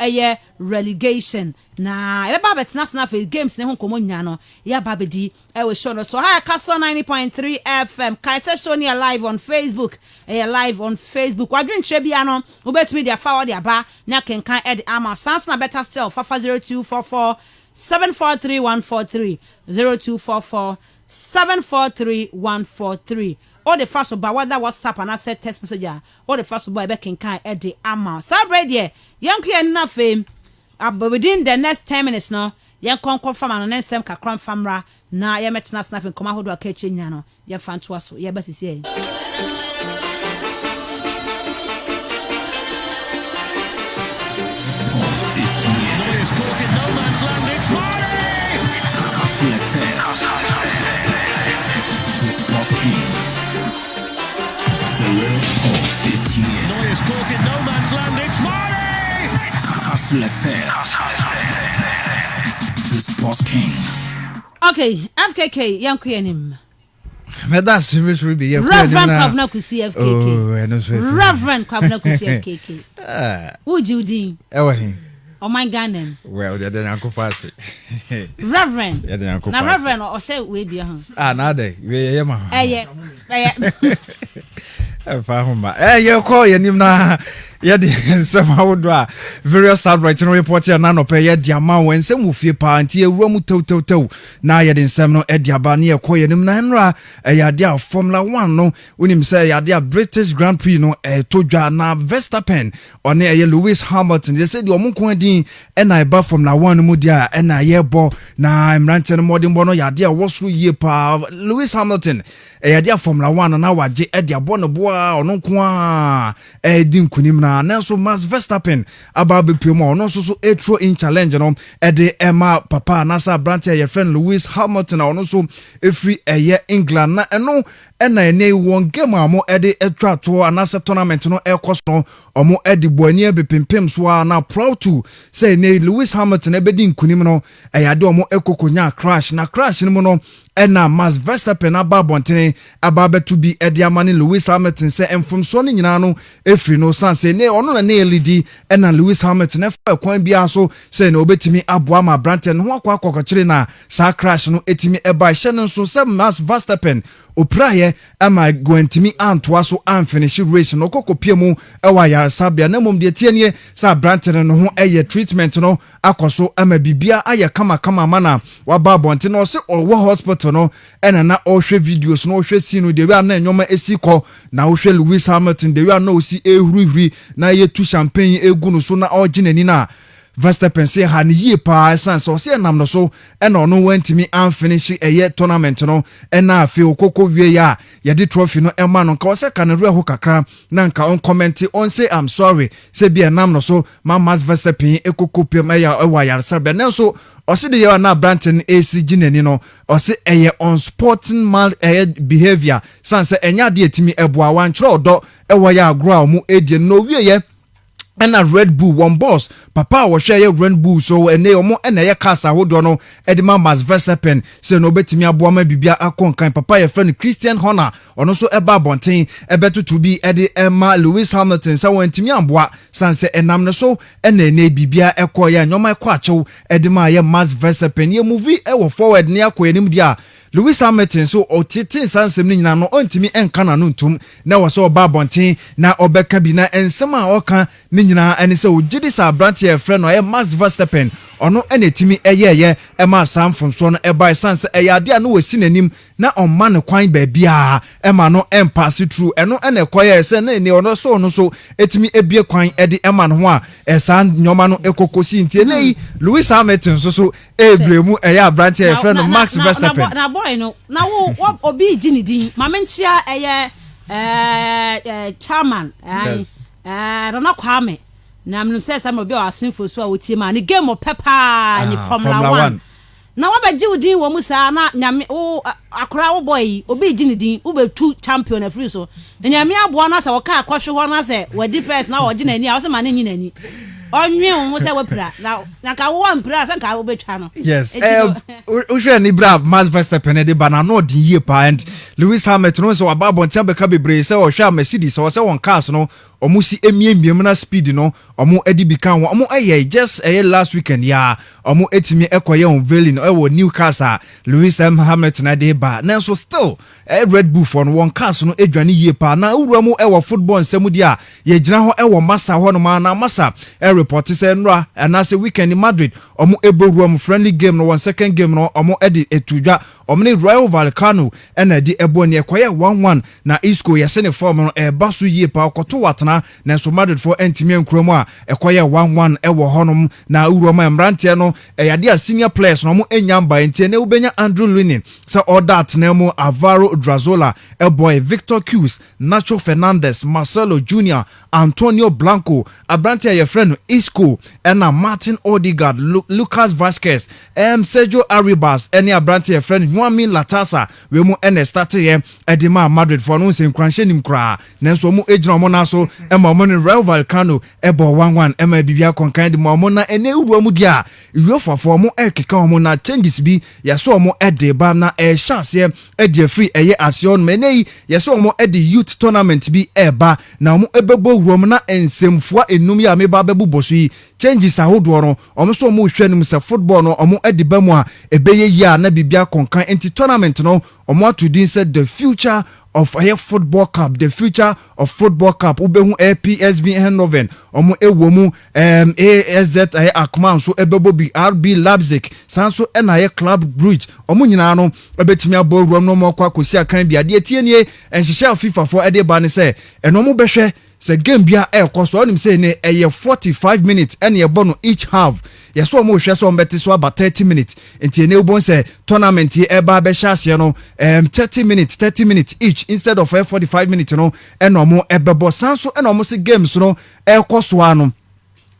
A: relegation na e ba betna snap games ne ho komo nya no ya ba bedi e we show no so ha Castle 90.3 FM Kaise show ni live on Facebook live on Facebook wadwen hwe bia no obetimi dia forward dia ba na kenkan ed ama sans na better still fafa 0244 743143 0244 743143 or the first about whether WhatsApp and I said text message or the first about back in kind at the amount. Celebrate young kid enough fame within the next 10 minutes now. Young confirm and next time kakram famra na ya metina snapping come out do aketche nyano ya fan to us ya basi say
B: Sports is here.
C: It's caught in no man's land. It's
B: Castle FM. The Sports King. The real sports is here.
C: It's caught in no man's land. It's
B: Castle FM. The Sports King.
A: Okay, FKK yankuyenim.
E: That's Miss Ruby.
A: Reverend Kwabena Kusi FKK. Reverend Kwabena Kusi FKK. Who do you think? Oh my God.
E: Well, they didn't uncle pass it.
A: Reverend.
E: Now,
A: Reverend, or say we be
E: nade. We ma. You call your name na. Somehow various outlets report here none of a diamond when some of your party a room to now yet in some no ediabani a coy and nanra a yadia Formula 1 no when him say yadia British Grand Prix no a toja na Verstappen or near Lewis Hamilton. They said you are mukwadi and I buy Formula 1 mudia and I ye bo na I'm ranting modern bono yadia was through ye pa Lewis Hamilton a yadia Formula 1 and now je edia bono boa or no kwa dim kunim na Nelson Max Verstappen ababe pimo no so etro in challenge no ede Emma papa nasa branche your friend Lewis Hamilton no so efri England na eno ena ene won game amo ede etwa to anasa tournament no ekoso omo ede boani ebepempem so na proud to say ne Lewis Hamilton ebedi nkunim no eyade omo ekokonya crash na crash ni mo no ena Max Verstappen ababontene ababe to be ediamani Lewis Hamilton say enfum so ni nyina no efri no sanse ne ono na ne lidi ena Lewis Hamilton efa kwan bia so say na obetimi aboa ma Branton ho akwa kire na sa crash no etimi eba hye no so say Max Verstappen opraye ama gwentimi antoa so finish race no kokopie mu ewa yar sabia na mom de tienie sa Branton no ho treatment no akoso ama bibia aye kama mana wa babonte no se owo hospital no ena na ohwe videos no ohwe si no de wi na nyoma esiko na ohwe Lewis Hamilton de wi na osi ehurihuri na ye tu champagne egu no so na oginani na Verstappen say han ye pa sense so say nam no so and no went me and finish tournament no and na afi okoko wie ya ye de trophy no ema no ka say kan ho kakra na nka on comment on say I'm sorry say be nam no so Max Verstappen ekoko pem ya ewa yar sabe na so o se de ya na Branton AC ginani no o se unsporting mal behavior sense enya de etimi eboa wan tro odo ewa ya agro mu edie no wie ye and a Red Bull one boss papa was share Red Bull so and they omo and a casa hold on edema Max Verstappen say no betimi aboama bibia akon kan papa your friend Christian Horner ono so eba bonten ebeto to be ede Emma Lewis Hamilton say wantimi amboa sanse enam no so and na bibia ekoya nyoma ekwa achew edema ye Max Verstappen ye movie e wo forward ne akoyanim dia Lewis Hamilton so otitin sansem ni nyina no ontimi enka na no ntum na wo so oba bonten na obeka bi na ensem a oka ni nyina ene se ogidi sa brand ye friend no Max Verstappen ono enetimi eyeye ema samfom so no eba sanse eyade a no wasi nanim na omma ne kwan ba bia ema no pass through eno ene koye se na ni ono so no so etimi ebie kwan ede ema no ho a esan nyoma no ekokosi ntie nei Lewis Hamilton so ebremu eya brand ye friend no Max Verstappen
A: na boy no na wo obi ginidin mamenchia eye chairman Rona Kwame na mnum say some obi o asenfo so a wotie ma ne game of pepper ni Formula 1 na wabaji udin wo musa na nyame o akora wo boy obi gi ne din wo betu champion afri so na nyame abo na se wo ka akwhwe ho na se wadi first na wo gi nani a wo se ma ne nyi nani onwe wo se wapira na ka wo mpira se ka wo betwa no
E: yes uhwe ni bra Max Verstappen de bana no din yie pa and Lewis Hamilton no so wababon tia beka bebre se wo hwa Mercedes so se won cars no omusi emiemiem na speed no omo edi bikan omo just last weekend ya omo etimi ekoye unveiling no Newcastle Lewis Hamilton ade ba na so still Red Bull for one cars no edwane yie pa na uru mu football nsemu dia ye gina ho massa ho no ma na massa report say nra and say weekend in Madrid omo eboruam friendly game no one second game no omo edi etudwa omo ne Rayo Vallecano and edi eboni ekoye 1-1 na Isco yese ne form no basu yie pa okoto watna na so Madrid for entimi nkromu a ekoye 1-1 ewo honom na uruoma emrantie no yade a senior players no mo enyamba entie ne ubenya Andrew Lunin so all that na mo Alvaro Drazola boy Victor Cruz Nacho Fernandez Marcelo Jr. Antonio Blanco abrantie ye friend Isco and Martin Odegaard Lucas Vazquez Sergio Arribas any abrantie friend Juanmi Latasa we mo ene start ye edima Madrid for no nsem kranhye nim kra na so mo ejina mo na so ema mo ne Rayo Vallecano ebo 1-1 ema bibia konkan de mo na ene uruo mu dia UEFA for mo ekeka mo na changes bi ya so mo ede ba na chance ede free eye asion menei ya so mo ede youth tournament bi eba na mo ebebo uruo na ensemfua enum ya meba bebu boso yi changes ahodo no omo so mo hwanum se football no omo ede ba mu a ebeye ya na bibia konkan enti tournament no omo atudin said the future of a football cup, the future of football cup ubehu PSV Eindhoven omo ewomu AZ Akman so ebebo bi RB Leipzig sanso na Club Brugge omo nyina no ebetimi aboruom no mo kwa kosi akan bia de tienie enhyehyɛ FIFA for ede ba ne se eno mo behwɛ se game bia ekoso onim se ne 45 minutes ene ebono each half yes so mo hwe so mbeti so about 30 minutes enti ene ubon se tournament e eba be hye no 30 minutes each instead of 45 minutes no eno mo ebebo sanso eno mo se games no ekoso ano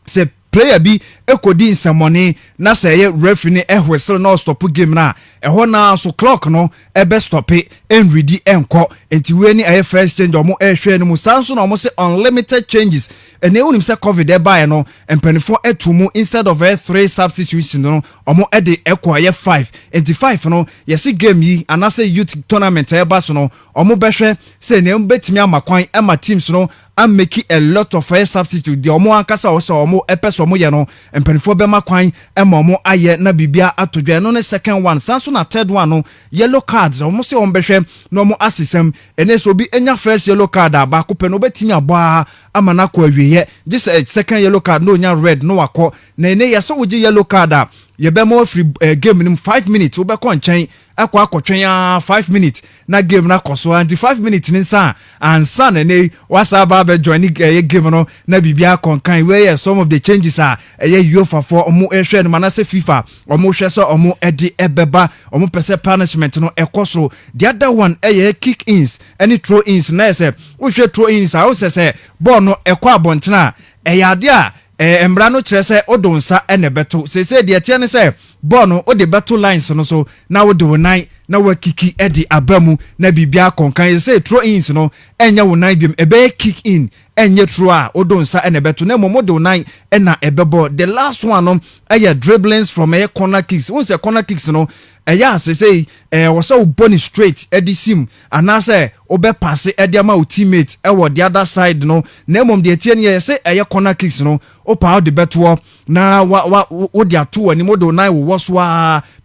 E: se player bi ekodi nsamone na se ye referee ne ehwesel no stop game na eho na so clock no ebe stop en ready enko enti we ni aye first change omo ehwe no musanso na omo se unlimited changes ene unim se covid e buy no empenifo etumu instead of 3 substitutes no omo ede ekwa ye 5 enti 5 no yesi game yi anase youth tournament e ba so no omo behwe se ne mbetimi amakwan ema teams no am make a lot of substitute the omo ankasa so omo epeso omo ye no empenifo be makwan ema omo aye na bibia atodwa no ne second one sanso na third one no yellow cards omo se omo behwe no omo asisem ene so bi enya first yellow card aba ko pe no betimi aba amana ko awiye this second yellow card no nya red no akọ na ene yeso woji yellow card a ye be mo free game nim 5 minutes wo be ko nchen akwa akotwen 5 minutes na game na koso and 5 minutes ni nsa ansa na ne wasa ba be join game no na bibia konkan where some of the changes are UEFA for omo ehwe no manase FIFA omo hwe so omo edi ebeba omo pese punishment no ekoso the other one kick ins any throw ins na say wo hwe throw ins a wo say ball no ekwa abontena ade a embra no kire se odonsa ene beto se de tie ne se ball no ode beto lines no so na wo de wonan na wa kiki edi abamu na bibia konkan se throw ins no enya wonan biem ebe kick in enye throw a odonsa ene beto na momo de wonan ena ebebo the last one no dribblings from corner kicks won se corner kicks no say was so bunny straight edi sim anase obe pass edi ama o teammate the other side no na mom de tie ne say corner kicks no o pa the beto na wo de ato ani modo na wo so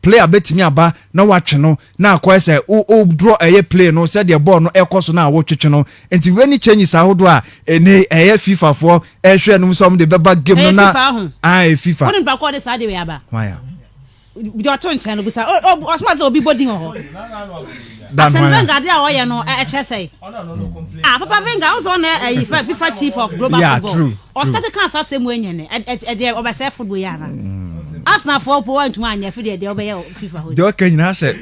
E: player betimi aba na watwe no na akwa say o draw play no say the ball no ekoso na wo twetwe no enti we ni changes ahodo a ene FIFA for ehwe no some de beba game no na FIFA
A: won ba ko de sa de we aba
E: why
A: you turn channel go say osma obi body ho Asen Wenger dey oye no say Papa Wenger also na FIFA chief of global football or start can say same way nyene e football ya na Arsenal for point one ya fi dey obey FIFA ho
E: do kan na say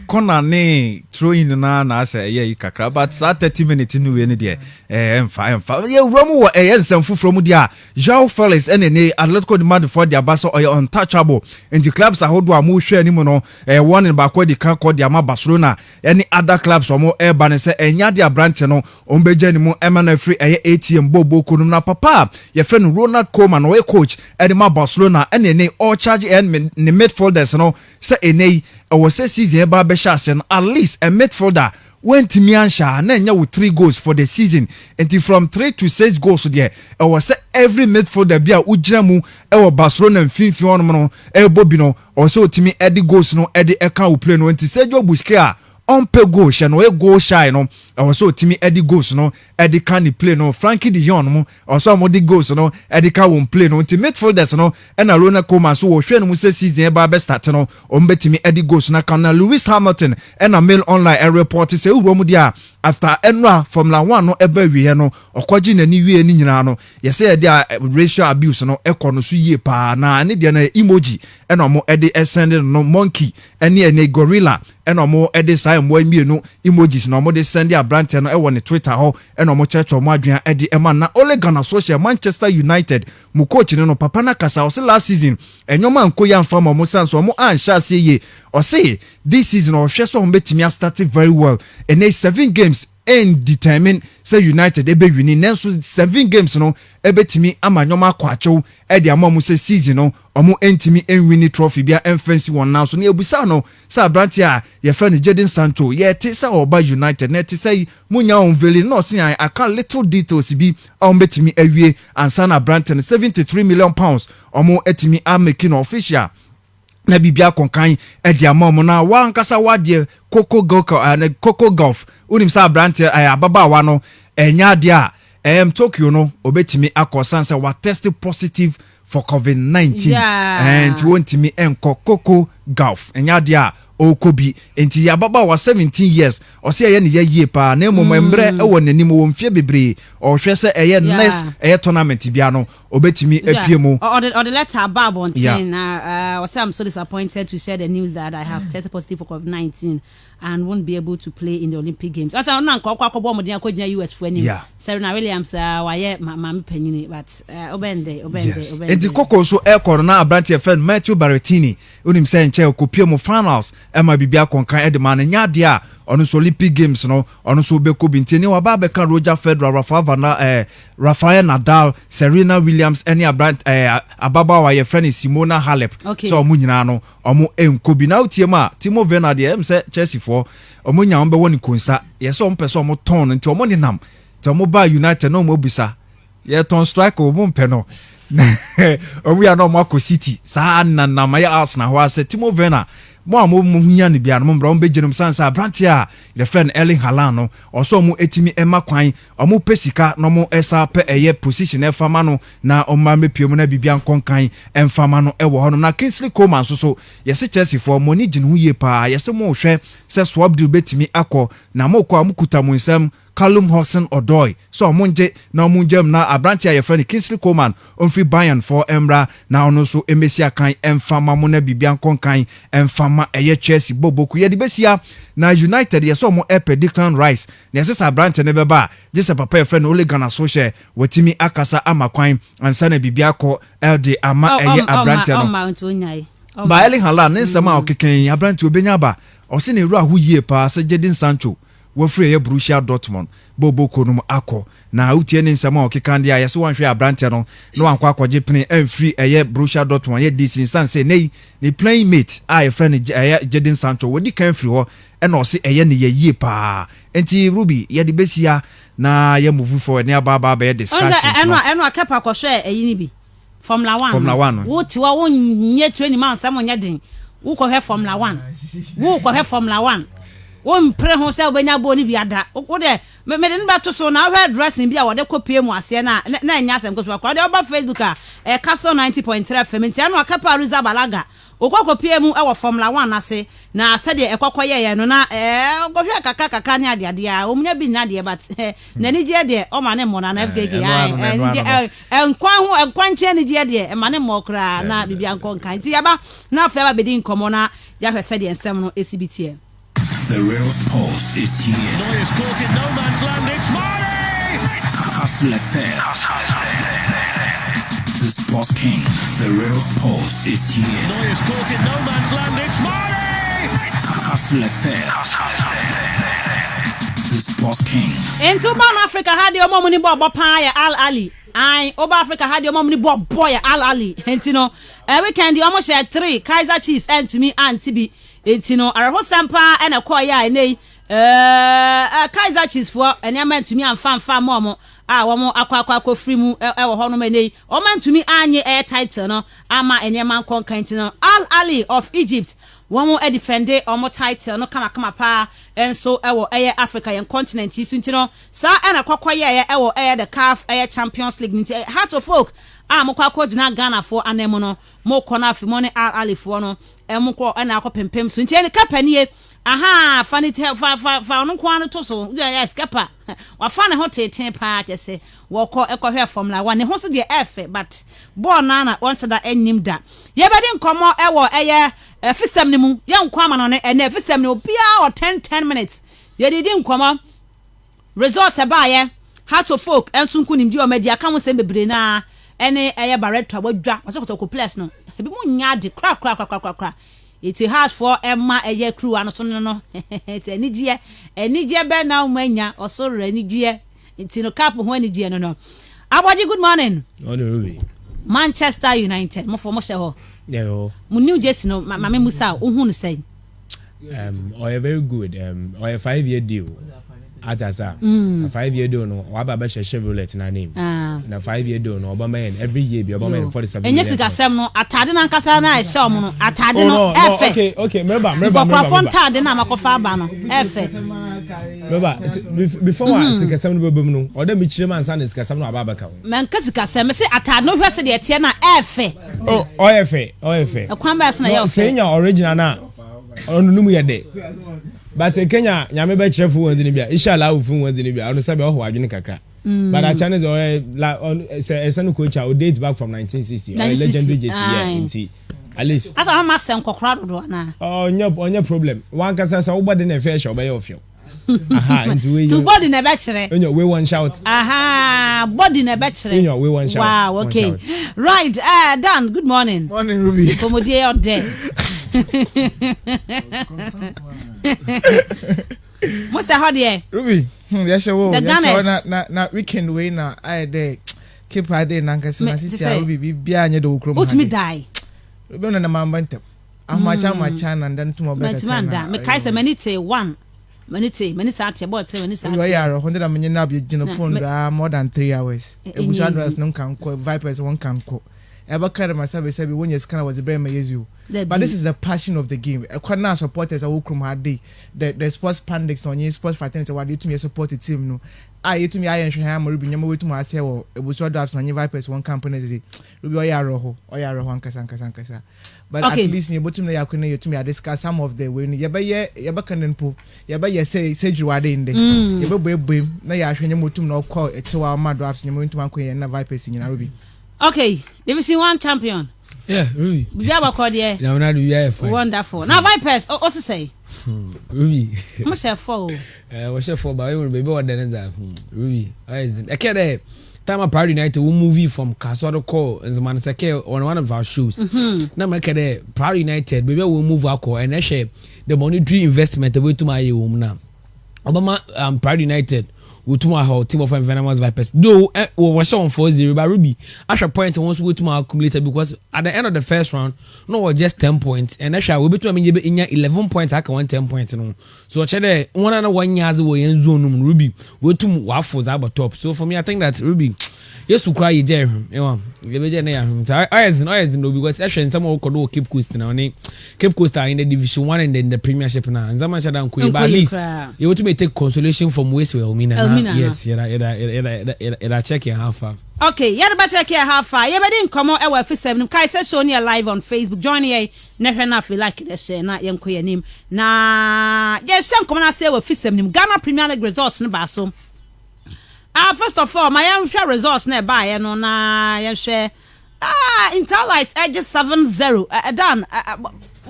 E: corner ne throwing na say ye kakra but 30 minutes no we ne de emfa ye wuramu wo ensem from dia João Felix ene Atletico de Madrid for dia baso untouchable in the clubs ahodo amu hwe ani mu no one in back di kan call dia ma Barcelona any other clubs omo eba ne say enya dia branch no ombeja ni mu emana free ATM bobo kunum na papa ye friend Ronald Koeman we coach edema Barcelona ene all charge and the midfielders no say ene was say season eba be chance at least a midfielder went to Miansha and then with 3 goals for the season until from 3 to 6 goals there was say every midfielder bia ujiramu Barcelona and Finfion no Bobino also to me Eddie goals no Eddie Eka play no until Sergio Busquets on pe goal sha no goal shy no also timi Eddie goals no Eddie can play no Frankie de Jong no also mo di goals no Eddie can won play no team midfielders no and Ronald Koeman so wo hwe no say season e ba be start no o mbetimi Eddie goals na kan na Lewis Hamilton and a Mail Online a report say wo mu dia after enra Formula 1 no eba wie no okoji na ni wie ni nyina no ye say dia racial abuse no ekono so yie pa na ne dia na emoji and omo Eddie send no monkey ene gorilla and omo Eddie sai mo mienu emojis na omo de send dia brand no e won Twitter ho and omo church omo adwan Eddie Emma na Ole Gunnar Solskjaer Manchester United mu coach no papa na kasa o last season enyoma nko ya mfa mo sanso omo ansha se ye o say this season o hwe so omo betimi start very well and 7 games and determine say United ebe wini nenso 7 games no ebetimi amanyoma kwacho e de amamu say season no omo entimi enwini trophy bia enfensi won now so na ebusa no say Brantia ye friend Jadon Sancho ye te say oba United na te say munya on veli no say I can little details bi ombetimi awie ansa na Brantia 73 million pounds omo etimi amaking official na bibia konkan e de amamu na wa nkasa wade Coco Golf unim sa Brantia ababa no enya dia Tokyo no obetimi akosansa wa test positive for COVID-19 and won't me enko Coco Golf enya dia okobi enti ababa wa 17 years o se ye ne ye pa na emomembre e won nanim wo mfie bebre o hwe se eye next tournament bia no obetimi apiemu
A: or the letter above on 10 I say I'm so disappointed to share the news that I have tested positive for COVID-19 and won't be able to play in the Olympic Games. As I know kwakwa mo dia kwagina US for any Serena Williams waye mama panyini but obende
E: enti Coco so air na Brantia friend Matthew Berrettini unim say nche okopiemu finals ema bibia konkan edema na nya dia ono so Olympic Games no ono so be ko binteni wa ba be kan Roger Federer Rafael Nadal Serena Williams any ababa wa ye friend Simona Halep so omu nyina no omu enkobi na utiema Timo Werner de say Chelsea for omu nya on be woni konsa ye so on person omu ton nti omu ni nam ti omu ba United no omu bisa ye ton strike omu mpe no omu ya no Marco City sa na ma ya Arsenal ho ase Timo Werner mo amunya ne bia no mbra on bejenum sansa Brantia the friend Erling Haaland no also mu etimi ema kwan omu pesika no mu esa pe eye position e fama no na omma mepiemu na bibia nkonkan emfama no ewo hono na Kingsley Coman so yesi Chelsea for money gin hu ye pa yesi mo hwe se swap deal betimi akọ na mo kwa amukuta mu nsem Callum Hudson-Odoi so omunje na omunjem na Brantia ye friend Kingsley Coman on free Bayern for Emra na ono so emesia kan emfama mo na bibia nkonkan emfama eye Chelsea boboku ye de besia na United ye so mo epe Declan Rice na yesa Brantia ne beba jese papa ye friend Ole Gunnar Solskjaer watimi akasa amakwan ansa na bibia ko elde ama eye Brantia no ba Erling Haaland ne sama okeken Brantia obenya ba o se ne ru ahuye pa se Jadon Sancho wofre ye Borussia Dortmund bobo konum akọ na utie ne nsama okekande ya yeso wanhwe Brantia no no ankwa akọje pene amfiri eye Borussia Dortmund ye DC sanse nei ne playing mate a friend Jadon Sancho wodi kan firi ho e na o se eye ne ye pa enti Ruby ye de besia na ye move forward ne ababa be discussions
A: eno akepa akọhwe eyi ni bi Formula 1 wo ti wo nye training man sam nya den wo kọ he Formula 1 won pre ho se obenya bo ni biada wo de me de nba to so na hwe dressing bia wo de kopie mu ase na nya asem koso akwa de oba Facebook Castle 90.3 FM ntia no akapa Riza Balaga okopie mu e wo Formula 1 ase na se de ekokoye ye no na gohwe kaka ni ade a omunya bi na de but na ni je de o ma ne mo na FKK enkwanche ni je de e ma ne mo kra na bibia nkonkan ti yaba na fa ba bedi nkomo na ya hwe se de ensem no esibitie
B: The real sports is here.
C: Neuer's caught in no man's land. It's Mane!
B: Castle FM. The sports king. The real sports is here.
C: Neuer's caught in no man's land. It's Mane!
B: Castle FM. The sports king.
A: Into Ban Africa had your mom ni bob pie Al Ali. I Oba Africa had your mom ni bob boy Al Ali. And you know, every weekend you almost share 3 Kaiser Chiefs and to me and Tibi. And you know, Araho Sampa and a choir nay. Kaiser Chiefs for and you meant to me and fan momo. One more aqua free mu honome. Or man to me anye air title no. Ama and your man conquer Al Ali of Egypt. One more defender or more title no come pa and so our air Africa and continent is you know sa and a kwakwaya our air the CAF Air Champions League Heart of Folk mokwa na Ghana for anemono mo kona fi money Ali for no mokwa and akwa pempem so nti kapanie aha fani fa no kwa no to so yes kapa wa fa ne hotete pa tese wo ko ekohwe Formula 1 ne ho so de efe but born na once that enim da ye bedi nkomo ewo eye fisem ne mu ye nkwa ma no ne ene fisem ne obia or 10 minutes ye didi nkomo result eba Heart of Folk enso nkunim di o media aka mo sem bebre na ene eye baretwa wadwa wasokotoko place no ebi mo nya de kra it's hard for Emma eye crew ano so no it's enije be na umanya osoro enije it's no cap ho enije no Aboji, good morning.
O: Ruby.
A: Manchester United mo for mo she ho
O: yeah
A: mo New Jersey no mama Musa ohun say
O: or very good or a 5-year deal Atasa, a 5-year deal no Waba Chevrolet na name. Na 5-year deal no Obama every year be Obama 47.
A: And yes, Gasam no atade na nkasa na show mo no atade no efe.
O: Okay, remember.
A: Tade na makofa ba no efe.
O: Remember before I say Gasam no bebum no, or dem chire man san Gasam no ababaka.
A: Man kasi Gasam say atade no hwese de tie na efe.
O: Oh, efe.
A: E kwan ba so na yo
O: say nya original na. Onu numu ye de. But Kenya, nyame be chef won dini bia. Inshallah wo fun won dini bia. Onu sabe ho adwene kakra. But our channel is a son coach who date back from 1960. A legendary JC at least.
A: As I must send crowd do na.
O: Oh, no problem. One kasa sa wo body na fair show be of you. Aha, into we.
A: To body na be chere.
O: On your way one shout.
A: Aha, body na be chere.
O: In your way one shout.
A: Wow, okay. Right, Dan, good morning.
P: Morning, Ruby.
A: Komodie out there. What's the hard year?
P: Ruby, yes,
A: na
P: weekend way na I dey keep I dey na nkase na sisi Ruby bia anye do okrom.
A: What me die?
P: Ruby na mamba ntem. Amacha na ndan tumo beta.
A: Manda, me kai se minute 1. Minute at about 3 minutes.
P: We are 100 na menye na bi gina phone da more than 3 hours. Ebusu address no kan ko Vipers one kan ko. Eba carry myself say when you scan was the brand you. But this is the passion of the game. Ekwana supporters a wokrum had the sports pandics on sports fraternity what you to me support the team no. I to me I ensure am Ruby nyamo we to my say wo ebusu draft na Vipers one company say Ruby oya roho ankasa. But okay. At least you bottom na yakuna you to me discuss some of the way you be kanenpo you be say juwade inde you be boem na ya hwenya motum na call etewa ma draft nyamo to man na Vipers nyina Ruby.
A: Okay, Division 1 champion.
O: Yeah, Ruby.
A: We have a call there.
O: Yeah, we are fine.
A: Wonderful. Now Vipers, what's to say?
O: Ruby.
A: What's your fall?
O: What's your fall? But we will be better than that. Ruby. I can't. Time a Pride United we movie from Kasoro Call and the man say on one of our shows. Now make the Pride United baby we move our call and I share the monetary investment the way to my home now. Obama Pride United. We to my team of Venomous Vipers. Though we were shown 4-0 by Ruby. At a point once we to my accumulated because at the end of the first round, no just 10 points. And actually we between in 11 points. I can 10 points. So actually 1 years away in zone Ruby. We to waffles about top. So for me, I think that Ruby. Yes, to cry, Jerry. I know because actually some could do Cape Coast now. Cape Coast are in the Division 1 and then the Premiership now. And Zama Shadan Queen, but at least you want to take consolation from Westwell. Elmina. Yes, you're checking how far.
A: Okay, you're better check how far. You better come on our FM. Kai says Sonia live on Facebook. Join ye. Never enough like the share. Not young queer name. Nah, yes, some come and say with FM. Ghana Premier League results in Basso. First of all, my young share results nearby, and on share Interlight edges 7-0. Dan,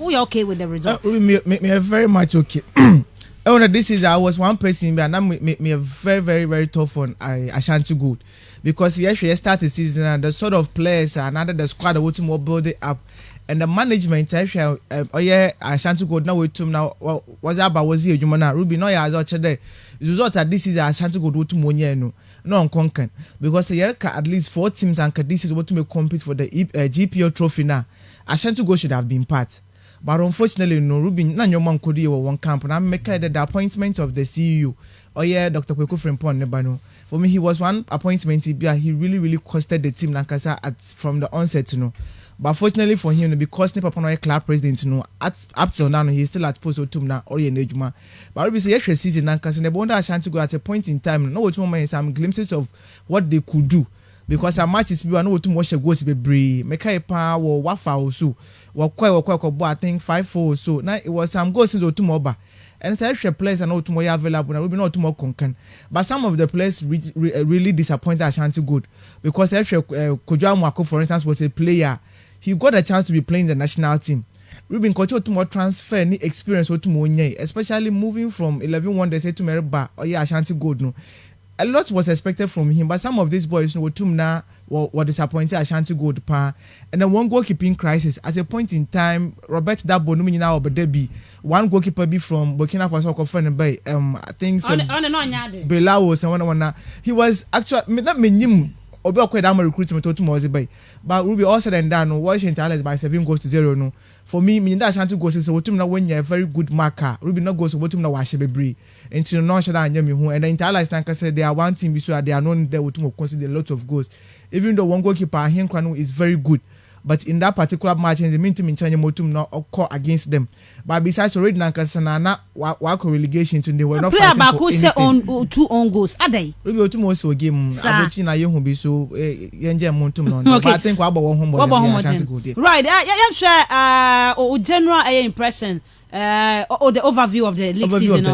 A: we okay with the results?
P: Me very much okay. Oh no, this is I was one person, but now me a very very very tough on Ashanti Gold because he actually started the season and the sort of players and under the squad that more build it up. And the management actually, Ashanti Gold now with him now was about was here. You know, Ruby no ya as much there. The result that this is Ashanti Gold with him no unconquered because the year at least 4 teams and this is what to make compete for the GPO trophy now. Ashanti Gold should have been part, but unfortunately no Ruby na your man could do one camp and I'm making the appointment of the CEO. Dr. Kweku Frimpong Nebano. For me, he was one appointment. He really costed the team Nankasa from the onset, you know. But fortunately for him, because Nepal no club president, you know, up till now he's still at post to now or Nejuma. But we say extra season Nankasa the Bonda Ashanti go at a point in time. No what moment some glimpses of what they could do. Because our matches be no too much goes be bree. Mekai pa or wafa also. I think 5-4 or so. Now it was some goals into 2 more. And so extra players are not more available and will be not too more concerned. But some of the players really disappointed Ashanti Gold because extra Kojo Mwako, for instance, was a player. He got a chance to be playing the national team. Ruben Kojo to more transfer any experience or to more, especially moving from 11-1 they say to Merba or Ashanti Gold. No, a lot was expected from him, but some of these boys were now were disappointed Ashanti Gold pa. And then one goalkeeping crisis at a point in time. Robert Dabo now but there be one goalkeeper be from Burkina Faso friend by I think Belawo someone he was actually not mean Obi Okwedama recruitment to Mozi Bay. But Ruby all said and done, Washington Alex by 7 goals to 0. No, for me, that Ashanti goes is what now when you're a very good marker. Ruby not goes to what now wash a bree into non and Yemi and the entire Lanka said they are one team so they are known there to consider a lot of goals. Even though one goalkeeper Henkwanu is very good. But in that particular match, the mean team in China Motum not occur against them. But besides already Nankasana, Wako relegation to they were not fighting for anything.
A: On 2 own goals, are they?
P: We will tomorrow game. Abechina Yohu be so Yenja Motum non. But I think Wabo home was
A: right. I'm sure general impression or the overview of the league season.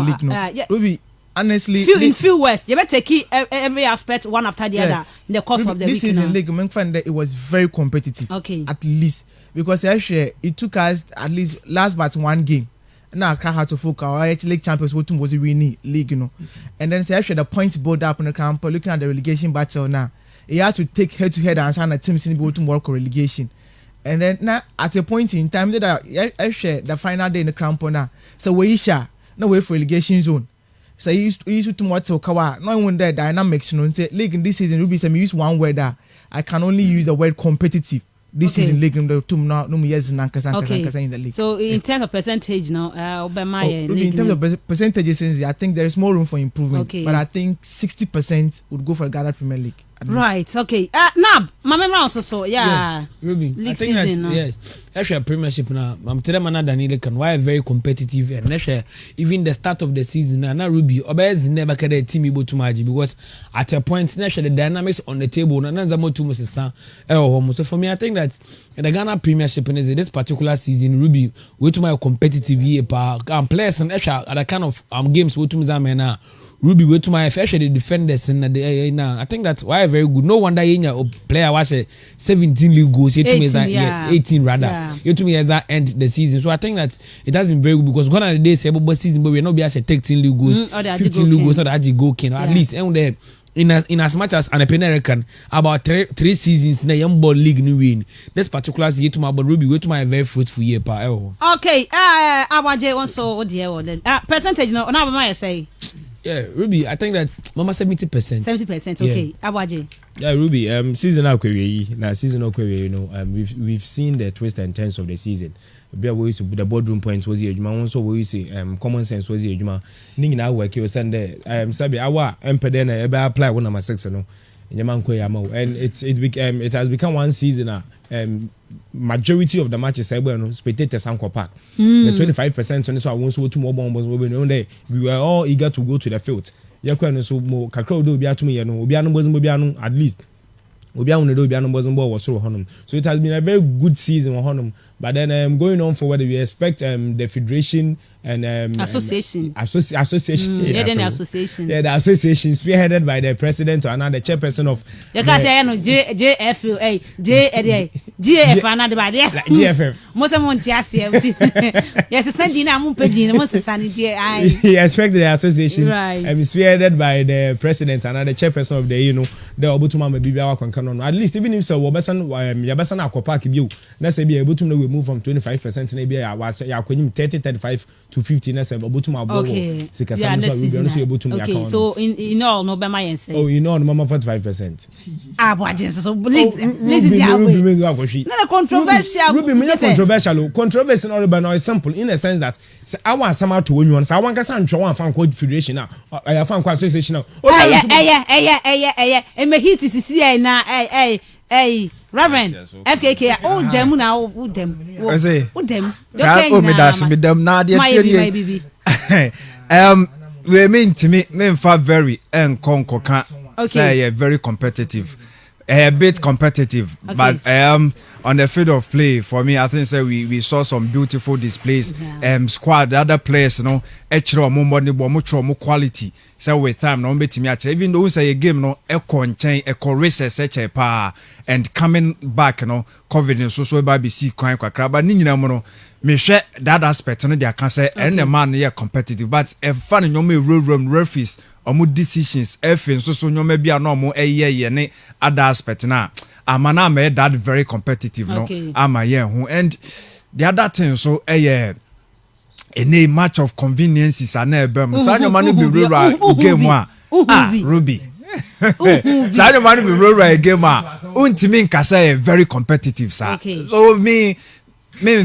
P: Ruby. Honestly,
A: in few words, you better take every aspect one after the other in the course of the week.
P: This season league, I find that it was very competitive.
A: Okay,
P: at least because actually it took us at least last but 1 game. Now Accra had to focus. Our league champions was winning league, you know, and then actually the points build up in the camp. Looking at the relegation battle now, he had to take head to head and sign a team in to work relegation. And then now at a point in time that actually the final day in the camp now, so we no way for relegation zone. So he used to watch Okawa. Not even the dynamics, you know. League in this season, Ruby said, use one word that I can only use the word competitive. This season, league in the 2 years in the league.
A: So in terms of percentage, now,
P: in terms of percentages, I think there is more room for improvement.
A: Okay.
P: But I think 60% would go for the Ghana Premier League.
A: Right. Okay. Nab, my memory also so yeah.
O: Ruby, I think season, that yes. Actually, Premiership now. I'm telling you, Daniel can why very competitive and actually even the start of the season now. Ruby, Obez never get a team able to manage because at a point, actually the dynamics on the table. So for me, I think that in the Ghana Premiership in this particular season, Ruby, we to my competitive year, players and actually at the kind of games we to me Ruby wait to my actually the defenders in the now. I think that's why very good. No wonder a player was 17 league goals. 18 rather. You to me as I end the season. So I think that it has been very good because gone are the days every season, but we're not be actually 13 league goals, 15 league goals, not actually go king. At least and there. In as much as an American about 3 seasons in the young ball league new win this particular year to my but Ruby wait to my very fruitful year pa
A: okay our J also dear percentage no now I say
O: yeah Ruby I think that mama
A: 70% okay Abaje
Q: yeah Ruby season now season you know we've seen the twists and turns of the season. Be away to the boardroom points was here. Juma also we say common sense was here. Juma ningi na work you send there. Sabi our empedena ebe apply one number 6 no. Nyaman ko yama and it has become one season majority of the matches spectators and park. The 25% so I want to more bombs we were all eager to go to the field. Yakwa no so mo kakra do bia to me no obi anu at least obi ahun do obi anu bozon ball was so honum. So it has been a very good season on honum. But then going on forward, we expect the federation and
A: association.
Q: Association.
A: The association.
Q: Yeah, the association spearheaded by the president or another chairperson of.
A: You can say no JFA, GAF another by there.
Q: GFF.
A: Most of monti asie. Yes, sending na mun pedi most sanity.
Q: He expect the association
A: right.
Q: Spearheaded by the president and the chairperson of the the Obutuma Bibia Konkanon. At least even if so Wobesan Yabasan Aquapark view, let's say be able to move from 25% maybe I was 30-35 to 50 na say Obutuma Bobo.
A: Okay.
Q: Yeah,
A: okay. So in all no be my say.
Q: Oh, no mama 45%.
A: Boy Jesus. So listen no controversial.
Q: Ruby me controversial. Controversy no be no simple in a sense that say I want some to win one. So I want ka san twa fan code federation na. I fan code association na.
A: Me hit sisi na Reverend FKK oh dem na oh dem oh dem
E: me das me dem na de tie we mean to me fa very konkoka say very competitive a bit competitive okay. But on the field of play for me I think say we saw some beautiful displays squad the other players you know echro mo money bo mo chro mo quality say with time no betimi a even though say a game no e konchen e races eche pa and coming back you know covid so ba be see kwan kwakra but ni nyina mo no me hwe that aspect no they can say and the man here competitive but e fan nyoma room referees omo decisions efin so nyoma bia no mo eye ne other aspect na amana made that very competitive okay. No ama who and the other thing so in a match of conveniences and ebem sanyo manu be game Ruby sanyo manu be game untimi nkasa very competitive sir okay. So me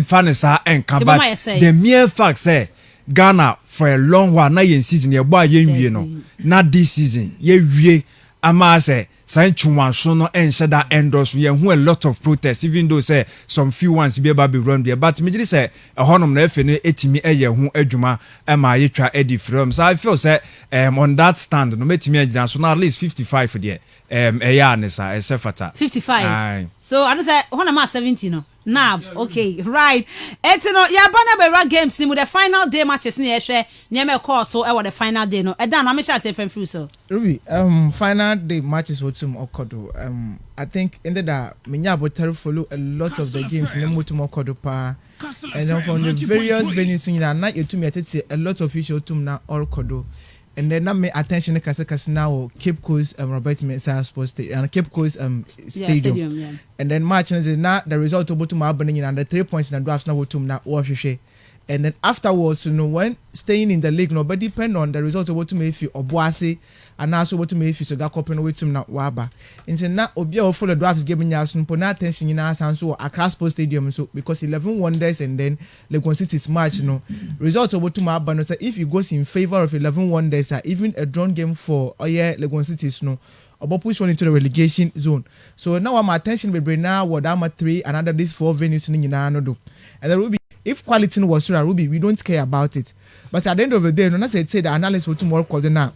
E: fan sir enka but the mere fact say Ghana for a long while na yen season ye boy yen no na this season ye wie ama say Sanchuan so no ensure that endorse we who a lot of protests even though say some few ones be able be run there but me say a honum na efe no etimi eye hu adwuma ma yetwa edi from so I feel say on that stand no metimi agina so now at least 55 there nisa esefata
A: 55 so I don't say honum 70 no now okay right etino ya bana be games ni mu the final day matches ni ehwe ni me call so e the final day no e dan na me sha say free so
P: Ruby final day matches wotum okodo I think in that menya abotar follow a lot of the games ni mutum okodo pa and then from the various venues ni na yetumi atete a lot of issues tum na okodo and then na me attention kase now Cape Coast Robert Mensah Sports Stadium and Cape Coast stadium yeah. And then match is now the result of botum happening and the 3 points in the drafts now botum na wahwehwe and then afterwards you know when staying in the league no but depend on the result of botum if you oboase and also botum if you so ga coping wetum na waba into na obi a follow drafts game nya so no attention na so Accra Sports Stadium so because 11 wonders and then Lagos City's match no result of botum haba no so if it goes in favor of 11 wonders even a drawn game for Lagos City's no about push one into the relegation zone. So now my attention will bring now what I'm 3 another these 4 venues in do. And then Ruby, if quality was so Ruby, we don't care about it. But at the end of the day, no say the analysis will tomorrow call now.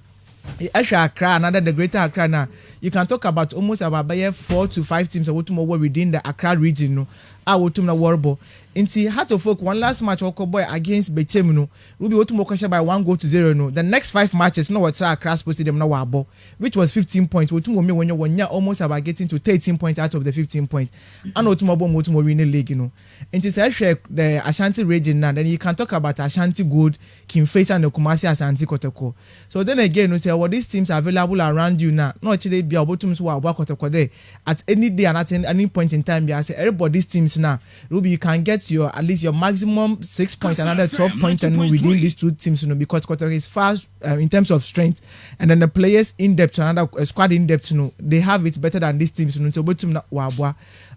P: Actually Accra, another the greater Accra now. You can talk about almost about 4 to 5 teams tomorrow within the Accra region no. I will to na warbo. Inti Heart of Oak one last match boy against Bechem no. Ruby wotumo kwasha by 1-0 no. The next 5 matches no what's Accra Sports Stadium na wabo, which was 15 points. Wotumo me when you almost about getting to 13 points out of the 15 points. And wotumo win the league you know. Inti say the Ashanti region now. Then you can talk about Ashanti Gold, Kimfesa and Kumasi Ashanti Kotoko. So then again you say what these teams are available around you now. No actually be about teams who are Kotoko there at any day and at any point in time. I say everybody's teams now. Ruby, you can get your at least your maximum 6 points, another 12 points, and within these two teams, you know, because Kotoko is fast in terms of strength, and then the players in depth, another squad in depth, you know, they have it better than these teams, you know. So,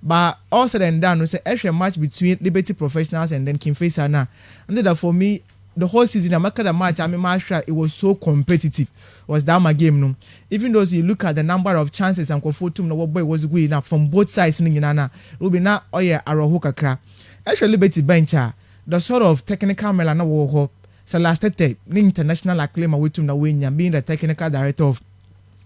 P: but all said and done, we say actually a match between Liberty Professionals and then Kimfesa now, and then for me. The whole season, I make the match. I mean, it was so competitive. It was down my game, no. Even though you look at the number of chances and Kofotum, no boy was good enough from both sides. Nina, Ruby na Aroho kakra. Actually, Liberty bencher. The sort of technical melana wo. So last time, the international acclaim away to the win. Being the technical director of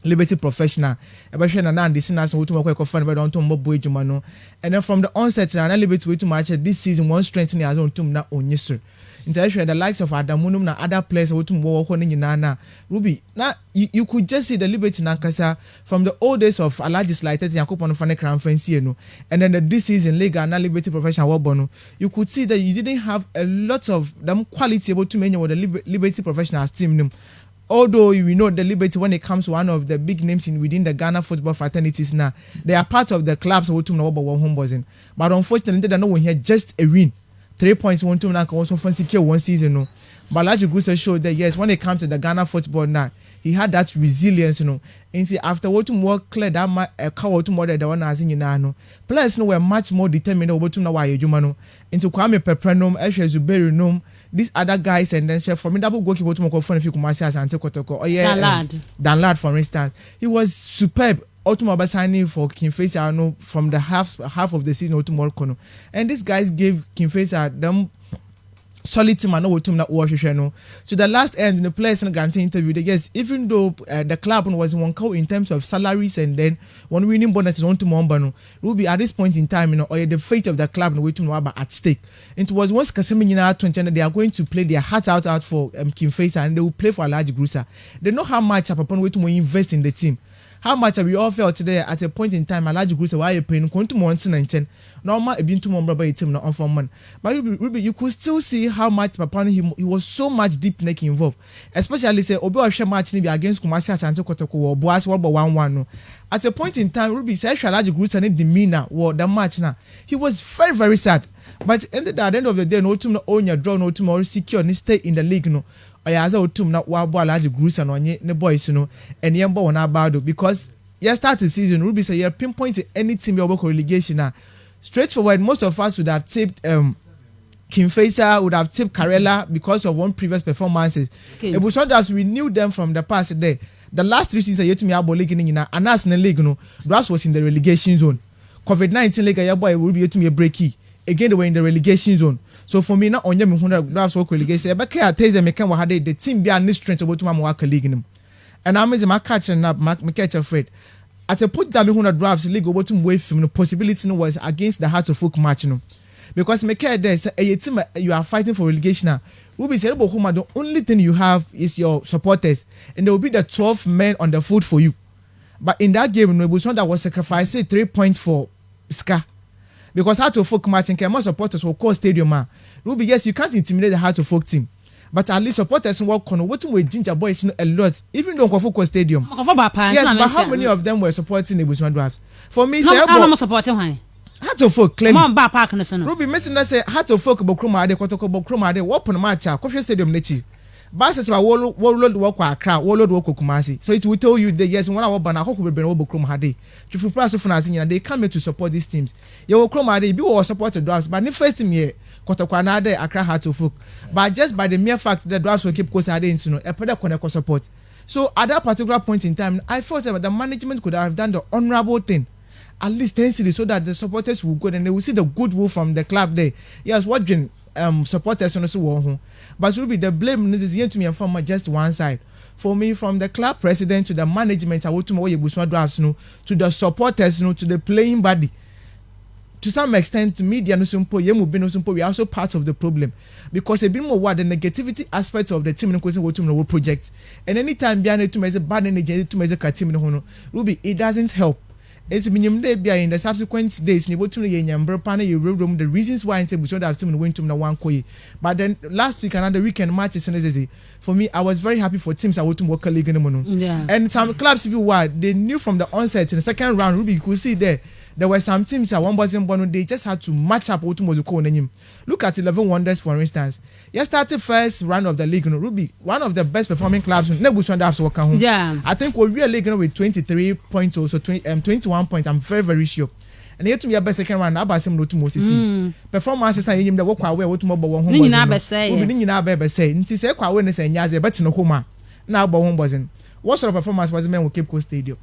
P: Liberty Professional. Ebehwe na na ndisi na so wotum akwa fan be don to mbobo ejuma no. And then from the onset na Liberty to match this season one strengthening as on tum na onyesur. Interaction the likes of Adamunum na other players wotum wo ho nyina na Ruby na you could just see the Liberty na kasa from the old days of Alhaji Slighted Yakopon Fane Crown Fancy no, and then this season Liga na Liberty Professional Wobono, you could see that you didn't have a lot of them quality able to many with the Liberty Professionals team. Although we know the Liberty when it comes to one of the big names within the Ghana football fraternities now, they are part of the clubs who to home buzzing. But unfortunately, they don't know here just a win. 3 points one to now also secure one season. No. But Alhaji Gusto showed that yes, when it comes to the Ghana football now, he had that resilience, And see, after what more clear that a cow to more than the one as in no players were much more determined over to know why you know. Into Kwame Peprenum, Eshe Zuberi these other guys and then formidable goalkeeper to more if you come as Ante Kotoko. Oh yeah, Dan Lad for instance, he was superb. Automobile signing for King Faisal from the half of the season Automobile, and these guys gave King Faisal them solid team and no team that watch no. So the last end in the players and guarantee interview, yes, even though the club was one call in terms of salaries and then one winning bonus is on to Mombano, will be at this point in time, or the fate of the club no waiting at stake. It was once Casemiro 20 they are going to play their heart out for King Faisal and they will play for Alhaji Grusa. They know how much upon waiting to invest in the team. How much we all felt today at a point in time, Alhaji Grusa why you paying to months and normal a been to Momba team not on for money. But you could still see how much Papa he was so much deep neck involved. Especially say Obi share match maybe against Kumasi Asante Kotoko or Boas World 1-1 no. At a point in time, Ruby said Alhaji Grusa need demeanor or the match now. He was very, very sad. But at the end of the day, no team own your draw, no team or secure and stay in the league no. As a team not wa Alhaji Grusa no the boys and yembo on about because you start the season Ruby say you pinpoint any team you work relegation now. Straightforward, most of us would have tipped King Faisal, would have tipped Karela because of one previous performances. Okay. It was so that we knew them from the past day. The last 3 seasons, yet to me about league in and as in the league, Brass was in the relegation zone. COVID-19 league, your boy will be to me a breaky. Again, they were in the relegation zone. So for me, not on them 100 drafts work relegation. But I tell them, the team be a strength about to my work league in them. And I'm my catching up, my catch afraid. At a point that 100 drafts league over to wave from the possibility was against the Heart of Folk match because me care there a team you are fighting for relegation will be said about whom the only thing you have is your supporters and there will be the 12 men on the field for you. But in that game it was one that was sacrificing 3 points for Ska because Heart of Folk match and Kema supporters will call stadium Ruby yes you can't intimidate the Heart of Folk team. But at least supporters work on what with Ginger Boys a lot, even though Kofuko Stadium. Yes, but how many of them were supporting the Bushman drafts? For me, say I'm supporting why. Heart of Folk claim. Ruby Messenger say Heart of Folk Bokroma de Kotoko Bokroma de open match Kofi Stadium nechi. But says about Warlord walk Accra, Warlord walk Kumasi. So it will tell you that yes, one hour bana hope will be Bokroma Hade. To full price of finance they come here to support these teams. You will Kroma de be or support the drafts, but the first team here. Kotokwanade Accra Heart of Folk, but just by the mere fact that the drafts will keep close into a better connect support. So at that particular point in time, I thought that the management could have done the honorable thing, at least 10 cities, so that the supporters will go and they will see the goodwill from the club there. Yes, watching supporters on the wall, but will be the blame is here to me from just one side. For me, from the club president to the management, I want to know drafts to the supporters, to the playing body. To some extent, to media we are also part of the problem because a bit more what the negativity aspect of the team in question will project. And anytime behind to measure bad energy to measure team Ruby, it doesn't help. It's minimum day in the subsequent days. You the reasons why I say we should have team win to one koi. But then last week another weekend matches for me, I was very happy for teams I want to work a league in the yeah. And some clubs they knew from the onset in the second round. Ruby, you could see there were some teams that one wasn't born, they just had to match up what was called name. Look at 11 Wonders, for instance. You started first round of the league, Ruby, one of the best performing clubs. Yeah. I think we're really with 23 points or so 21 points. I'm very, very sure. And yet to be a best second round, about some to Moses. Performances are in the walk away with mobile home. You never say, say, awareness and Yaza, but no home. Now, but home wasn't. What sort of performance was the man who Cape Coast Stadium?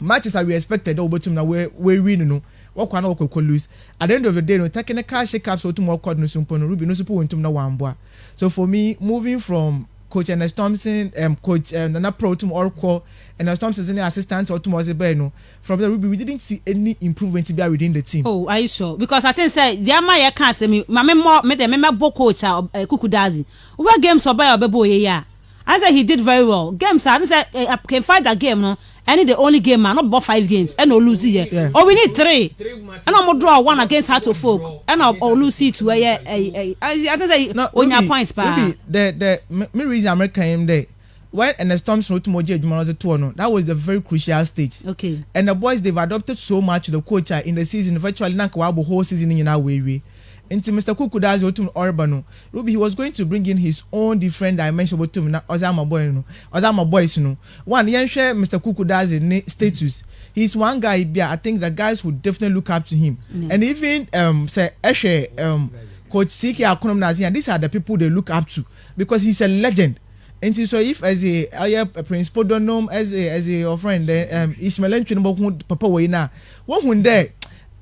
P: Matches are we expected over to now we win what can lose at the end of the day taking a cash shake up so to more card no Ruby no super to now one boy. So for me moving from coach Ernest Thompson, coach Nana Pro to Orco, Ernest Thompson's assistant or to Mozebeno. From the Ruby, we didn't see any improvement to be within the team.
A: Oh, are you sure? Because I think say the Amaya can't say me. My member coach Kukudazi. What games or by Bebo yeah. I said he did very well. Games I said I can fight that game no. Any the only game man, not about 5 games. And no lose here. Yeah. Oh, we need 3. And I'm gonna draw 1 against Heart of Folk. And I'll lose it to I say no, on your points, pa.
P: The me reason America came there. When Ernest Thompson wrote to Moji Edumano to no, that was the very crucial stage.
A: Okay.
P: And the boys they've adopted so much the coach in the season, virtually not whole season in our way. Into Mr. Kukudazi Otum Orbano, Ruby, he was going to bring in his own different dimension. Otum Ozama boy, no, Ozama boys, no. One, you share Mr. Kukudazi status. He's one guy. I think the guys would definitely look up to him. Yeah. And even say Eshe, Coach Siki Akonom Nazi, and these are the people they look up to because he's a legend. And so if as a principal don't know as a friend, Ismail Nchunbo Papa Wayna, one who there.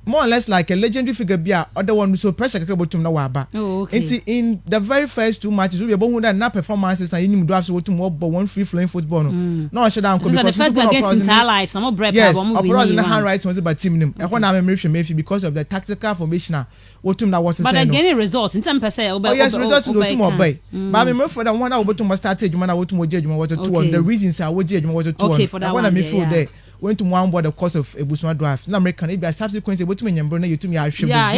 P: More or less like a legendary figure bia other one so pressure kakabo na waba.
A: Oh, okay.
P: In the very first 2 matches we be able to na performances na yim do have so to more but one free flowing football no I shut down because
A: the first against Interlights no break
P: yes opposite the hand rights was about team nim e ho na memory maybe because of the tactical formation wotum na was
A: but again results in 10%
P: oh yes results do to obey but me for that one na wotum start age man na wotum oje adwuma what to the reasons are oje adwuma what to
A: okay for that one
P: me feel there went to one board the course of Ebusua draft. Na American maybe subsequently able to me nyambro na yetumi ahwe.
A: Yeah,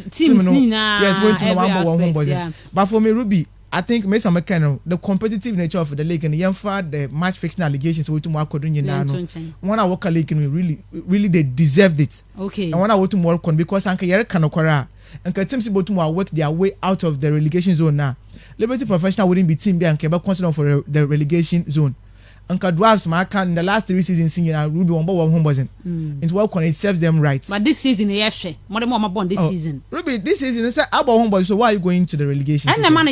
A: teams nina.
P: Yes, went to one board. Yeah. But for me Ruby, I think Mesa McKenna, the competitive nature of the league and the match fixing allegations we to work on one I work a league really they deserved it.
A: Okay.
P: And when I want to work on because Anka Yere Kanokora and teams able to work their way out of the relegation zone now. Liberty Professional wouldn't be team there and Keba consider for the relegation zone. Uncle Dwarfs Markan in the last 3 seasons senior Ruby Wombo home wasn't. It's well it serves them right.
A: But this season they have more born this season.
P: Ruby, this season it's about home boys, so why are you going to the relegation?
A: And the man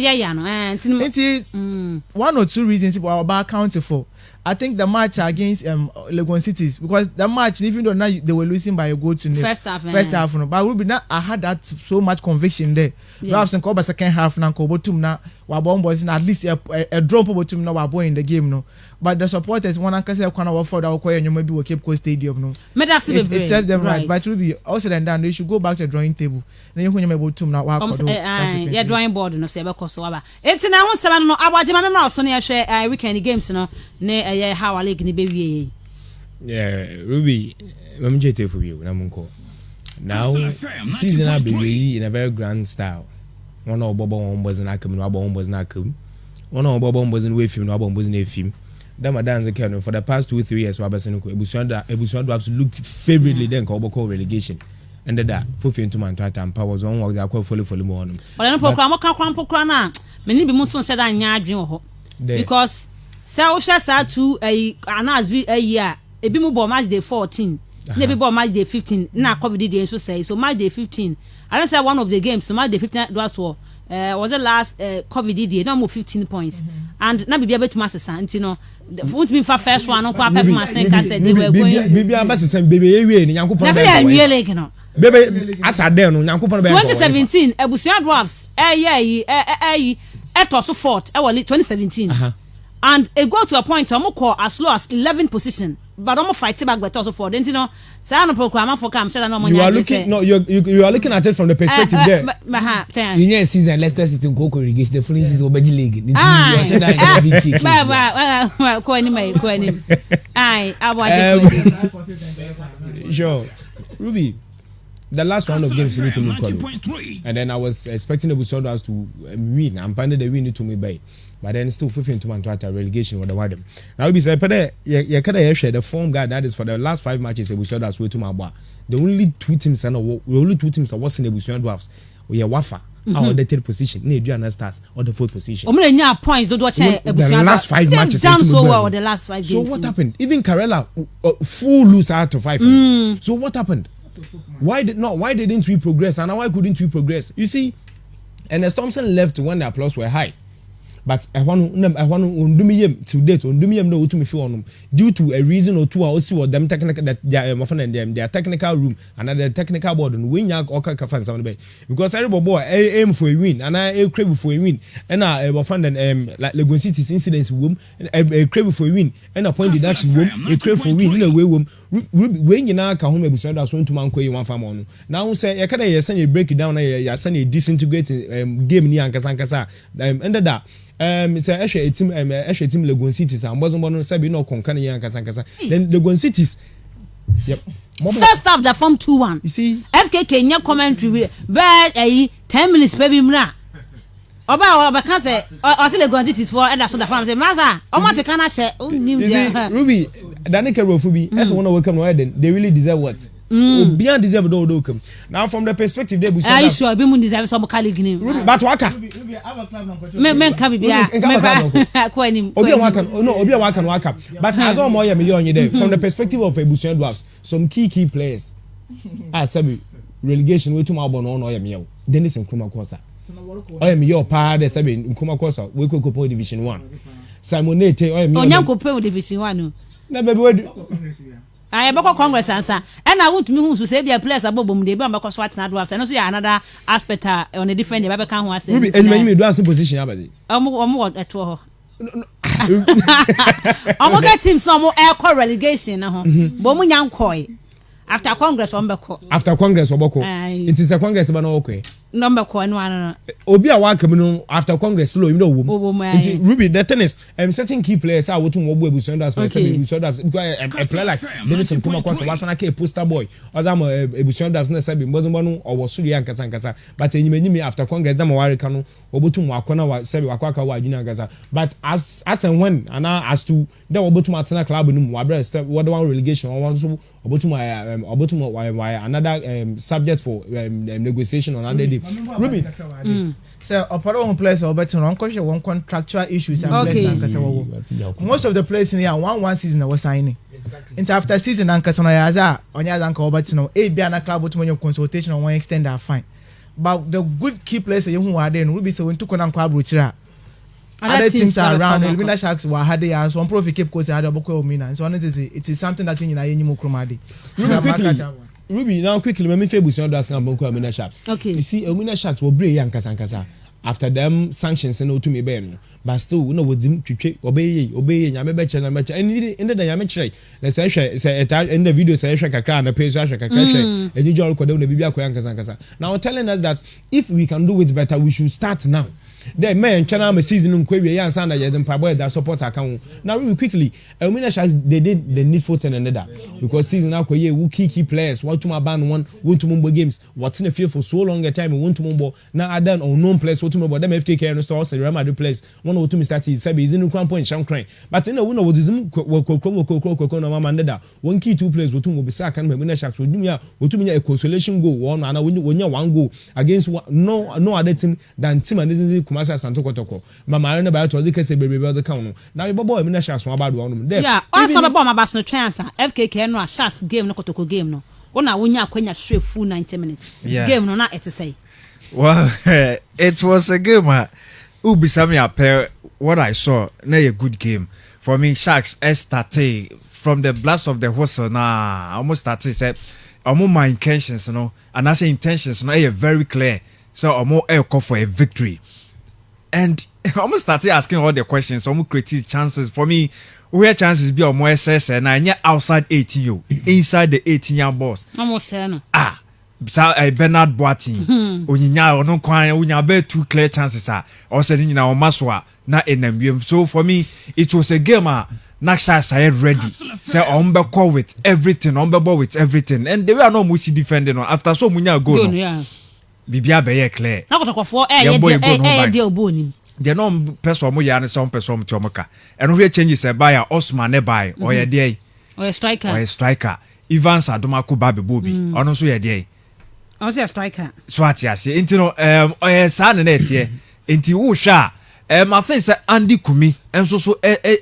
A: no
P: 1 or 2 reasons about accounting for. I think the match against Legon Cities because the match even though now they were losing by a goal to nil.
A: First half
P: no. But Ruby now I had that so much conviction there. Perhaps in the second half now Kobotum now Wabon boys at least a drop Kobotum now Wabo in the game no. But the supporters one anchor say corner for that and you maybe will Cape Coast Stadium no.
A: It
P: served them right. But Ruby also then they should go back to the drawing table. Then you can able to now
A: yeah drawing board no say because so aba. It's na won seven no abajima me na so na share weekend games no na how our league ni be wie.
Q: Yeah, Ruby, I'm JT for you na munko. Now season be in a very grand style. One of Bobo one was na come no abo one was na come. One of Bobo was in way film no abo was in a film. That my dance can for the past 2-3 years Wabaseno Ebusua do have to look favorably then call relegation. And that Fufi into man to Tampa was one of the quite fully more on.
A: But I don't program na many be musun said I nya because South Shasa to a year a bit more match day 14 maybe more match day 15 na COVID day so say so match day 15 I don't say one of the games so match day 15 was the last COVID day no more 15 points and na be able to master santi no won't be for first one no kwa performance think said they were going
Q: baby ambassador baby we ni Nyankopon
A: na say we like no
Q: baby asade no Nyankopon be
A: 2017 Ebusua Dwarfs eto fort 2017 and it go to a point call as low as 11 position but I'm fighting back but also for then you know say no program for come say no money
Q: you are looking no you are looking at it from the perspective there
O: you know season Leicester City go relegation the following season Obeji League the
Q: sure Ruby the last round of games you need to look at and then I was expecting the Ebusua to win and finally they win to me by but then still 15 to man to relegation with the Wadam. Now we say you can share the form guy that is for the last 5 matches Ebusua that's way to my bar. The only 2 teams are what's in Ebusua Dwarfs. We are Wafa or the 3rd position, near Adriana Stars or the 4th position.
A: Points don't watch the
Q: last 5 matches
A: done so well the last 5 games.
Q: So what happened? Even Karela full lose out of 5. So what happened? Why didn't we progress and why couldn't we progress? You see, Ernest Thompson left when the applause were high. but ehwanu ondumi yem to date ondumi yem no otumi fi onum due to a reason or two or see them technical that their technical room and the technical board no we nya oka ka fan some be because every boy aim for a win and I crave for a win and like Legon City's incidents wom crave for a win and a point deduction wom a crave for win in a way wom we nyina ka home ebuso da so ntuma nko yi one farm on now say you can you break it down you send a disintegrate game ni ankasa ended that say a team Legon Cities and wasn't one say be no konkan yi ankasa then Legon Cities yep
A: first half that form 2-1
Q: you see
A: FKK nya commentary but 10 minutes baby mra oba can say o say Legon Cities for and so the farm say masa o mo te kana she
Q: Ruby Danica Rofubi as one welcome no they really deserve what Beyond deserve do come now from the perspective they
A: are you sure be mun deserve some colleague name
Q: but waka
A: men ka bibia ko anim
Q: obi waka but as all more million there from the perspective of Ebusuan Dwarfs some key players sabi relegation we to ma bo no yam Dennis Nkrumah Kosa oyam your pa de sabi Nkrumah Kosa we ko division 1 Simon Nete oyam
A: Onyanko division 1 no
Q: na baby we
A: I bako Congress answer and I want to me who say be a place above de be ambako swat na dwarfs and also another aspect on a different the kan ho ase
Q: Ruby and me do as position abadi
A: omo eto ho omo get teams no mo air relegation na ho bo mo nyankoi after Congress obako it is a Congress ba no okay number ko no
Q: obi a waka no after Congress slow you know Ruby the tennis certain key players are wotum wo Ebusuan Dwarfs because a player like Dennis Nkrumah Kosa wasana ke poster boy ozam Ebusuan Dwarfs na sabi mbozo no owo suri ankasa but enyimanyimi after Congress dem ware ka no obotum wakona wa sabi wakwaka wa adwina ankasa but as and when and as to dem obotum atena club no mu wabre step what one relegation or one so obotum another subject for negotiation on another day Ruby
P: so oporo one place or better on question one contractual issues and most of the players in here one season was signing into after season ankasa no yaza onya zanka obati no e bia na club to consultation on one extend that fine but the good key players you who are there Ruby say when to kona kwa brochira other teams are around Elmina Sharks were had they are some profit keep course had oboko omina so it is something that in yenyimu kromade
Q: Ruby now quickly me fe Ebusuan Dwarfs na bonko Elmina Sharks
A: okay
Q: you see Elmina Sharks will break yankasa after them sanctions no to me be but still no wodim twetwe obeye nyame be che na me che ende da nyame kire na say in the video say kakra na pay so kakra hwe eni jol ko na bibia ko yankasa now telling us that if we can do it better we should start now the men channel my season nkwewe yan san na yedin pabo that support account now really quickly Elmina Sharks they did the needful thing and that because season akoye who key players want to ban one want to mumbo games what's in the field for so long a time want to mumbo now I done unknown players want to mumbo them FKK and stores Real Madrid players one want to start is sabi is in the point sham crying but you know we know what is no mama ndeda one key two players want to mumbo sack and Elmina Sharks want to me a consolation goal one and when you one goal against no other team than team and this is Kumasi Santo Kotoko mama na ba to the case baby be the count now you boy Elmina Sharks one bad one there
A: yeah all some about my bas no chance FKK no Sharks game no Kotoko game no una wonya akwanya straight full 90 minutes game no na it say
E: well it was a game ubisami appear what I saw na a good game for me Sharks started from the blast of the whistle na almost started said my intentions you know and I say intentions no very clear so I'm call for a victory and I almost started asking all the questions almost creative chances for me where chances be more SS and I outside 18 inside the 18-year boss
A: almost say
E: Bernard Boateng onyinya ono kwan onya be two clear chances or say nyina o maswa na enambiem so for me it was a game Naksha said ready say on be call with everything on be ball with everything and they were no much defending after so munya goal no bibia be ye clear
A: na kotokofo deal boni
E: they no person mo ya ne some person to omka and we changes e buy Osman e buy or ye dey
A: or
E: striker Evans Adomako babe bobi ono so ye dey
A: on say striker
E: so atiase enti no sa ne etie enti wo hwa I think say Andy Kumi enso so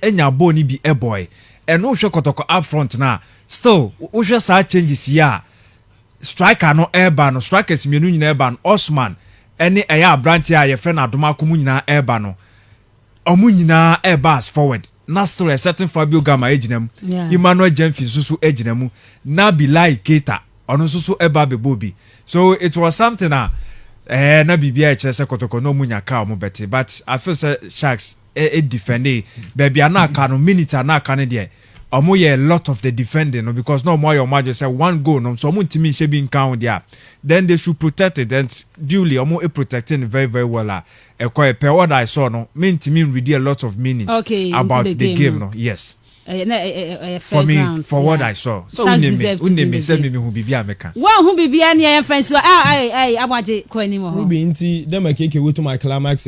E: enya ball ni bi boy and wo hwe kotoko up front na still wo hwe sa changes here striker no airban no strikers mienu nyina airban Osman ene eya abranti a ye fe na Adomako mu nyina airban no omu nyina e pass forward na still a certain Fabio Gama ejinam Emmanuel Jemfi susu ejinam na Bilal Keita ono susu e ba be bobi so it was something na bibia chese kotoko no munya ka omu beti but I feel say Sharks defend baby anaka no minute anaka ne de omo ye a lot of the defending no because no more your match say one goal no so omo ntimi she be count there then they should protect it and duly omo protecting very very well per what I saw no me ntimi read a lot of minutes about the game no yes for me ground, for what I saw so uneme say me hu bibia meka
A: one hu bibia ne yan fancy abaje ko animo
Q: Ruby nti dem akeke we to my climax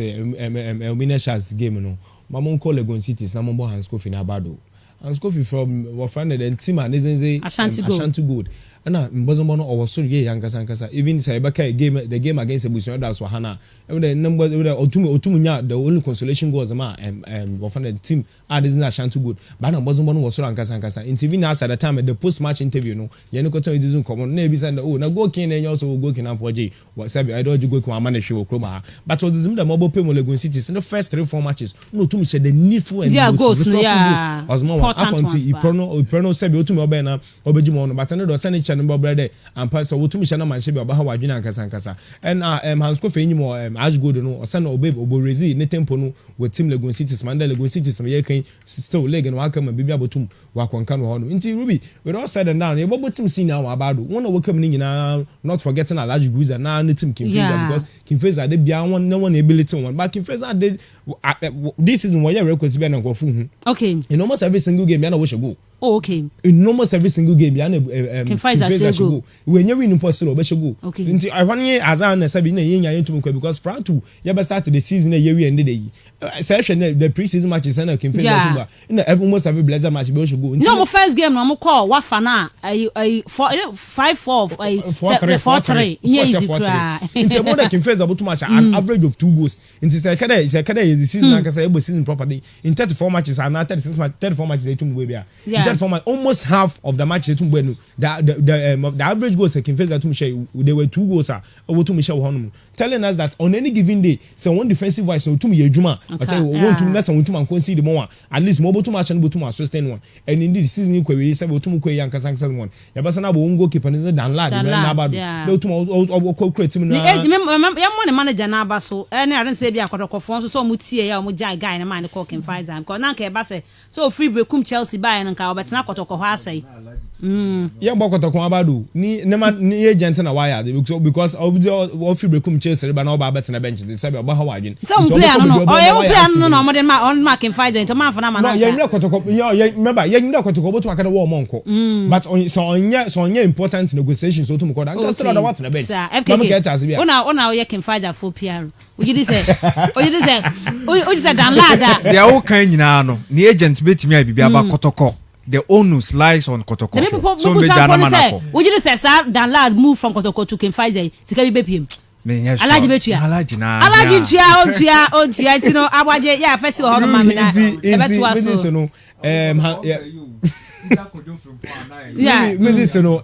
Q: Sharks game no mamon call Legon Cities na mombo Hans Kofi na bado Hans Kofi from Wafande and team and Zenze Ashanti Gold na mbozombo no owoso ye yankasa even say baka game the game against Ebusion that's Wahana and the number otumu the only consolation goals ma Wafande team Zenze Ashanti Gold but na mbozombo no woso yankasa interview as at the time the post match interview no ye no koto izun common na ebisa na go kin na also go kin ampoje wasabi I don't go ko amana hwe okroma but was the mobile pay Legon Cities in the first 3-4 matches no otumu share the needful and goals was more akonti iprono sabi otumu obe na obejimo no but no do sane number brother and pass wotumi shana manhye bi obaha wadwena ankasa and Hans Kofi enyimo Ashgold no osana obe oborezi ne tempo no with team Legon Cities man Legon Cities me yekan still leg no aka ma bibia botum wakonka no ho no nti Ruby we all said and down e bobo team senior wa abado won na wakam ni nyina not forgetting Alhaji Guza na ne team Kimfeza because Kimfeza dey bia won na won ability one but Kimfeza did this season where records be na gofu hu
A: okay
Q: in almost every single game ya na wo shego
A: oh okay
Q: in almost every single game ya na
A: Kimfeza shego
Q: we nye win post lo be shego
A: okay
Q: nti I wan ye azan na sabi na yenya yentum kwa because prior to you be start the season ye we end the session the pre-season matches na Kimfeza tuba in almost every blazer match be shego
A: no mo first game no mo call wafa na 5-4 4-3 easy cry
Q: nti more than Kimfeza but match an average of 2 goals nti say kada the season na kasa ebo season properly in 34 matches and 34 matches they tum we bia almost half of the matches tum we no the average goals Kimfeza tum share they were 2 goals tum share honum telling us that on any given day say one defensive wise so tum ye adwuma want to na say tum concede more at least more tum match no tum sustain one and indeed the season kwa we say tum kwa yankasa one ya basa na bo goalkeeper ne dan lad na bado no tum create team na
A: ya mo ne manager na aba so na I don't say bia kwatokofo so mu tie ya mu guy na man call Kimfeza because na ka ba say so free break Chelsea buy na ka obetena kwatokofo asai
Q: ya gbakọtọkọ abado ni agent na wire because of free break Chelsea ba na oba bet na bench say be ha wadwen
A: so player no no modern on mark Kimfeza to man for na man
Q: no ya kwatọkọ ya remember ya kwatọkọ botu aka wo monko but so onye important negotiations so to mo koda nka still what na bench
A: mama get as bia ona ya Kimfeza for PR oji say dan lada
E: they all kan nyina no ni agent betimi abibia ba kotoko the onus lies on Kotoko.
A: So me jana manafo. Would you say sir dan lad move from Kotoko to Kimfeza sika bi bepiem. Alaji betua. Alaji tua tino abaje ya festival hono ma me na e betua so.
Q: No yeah me this no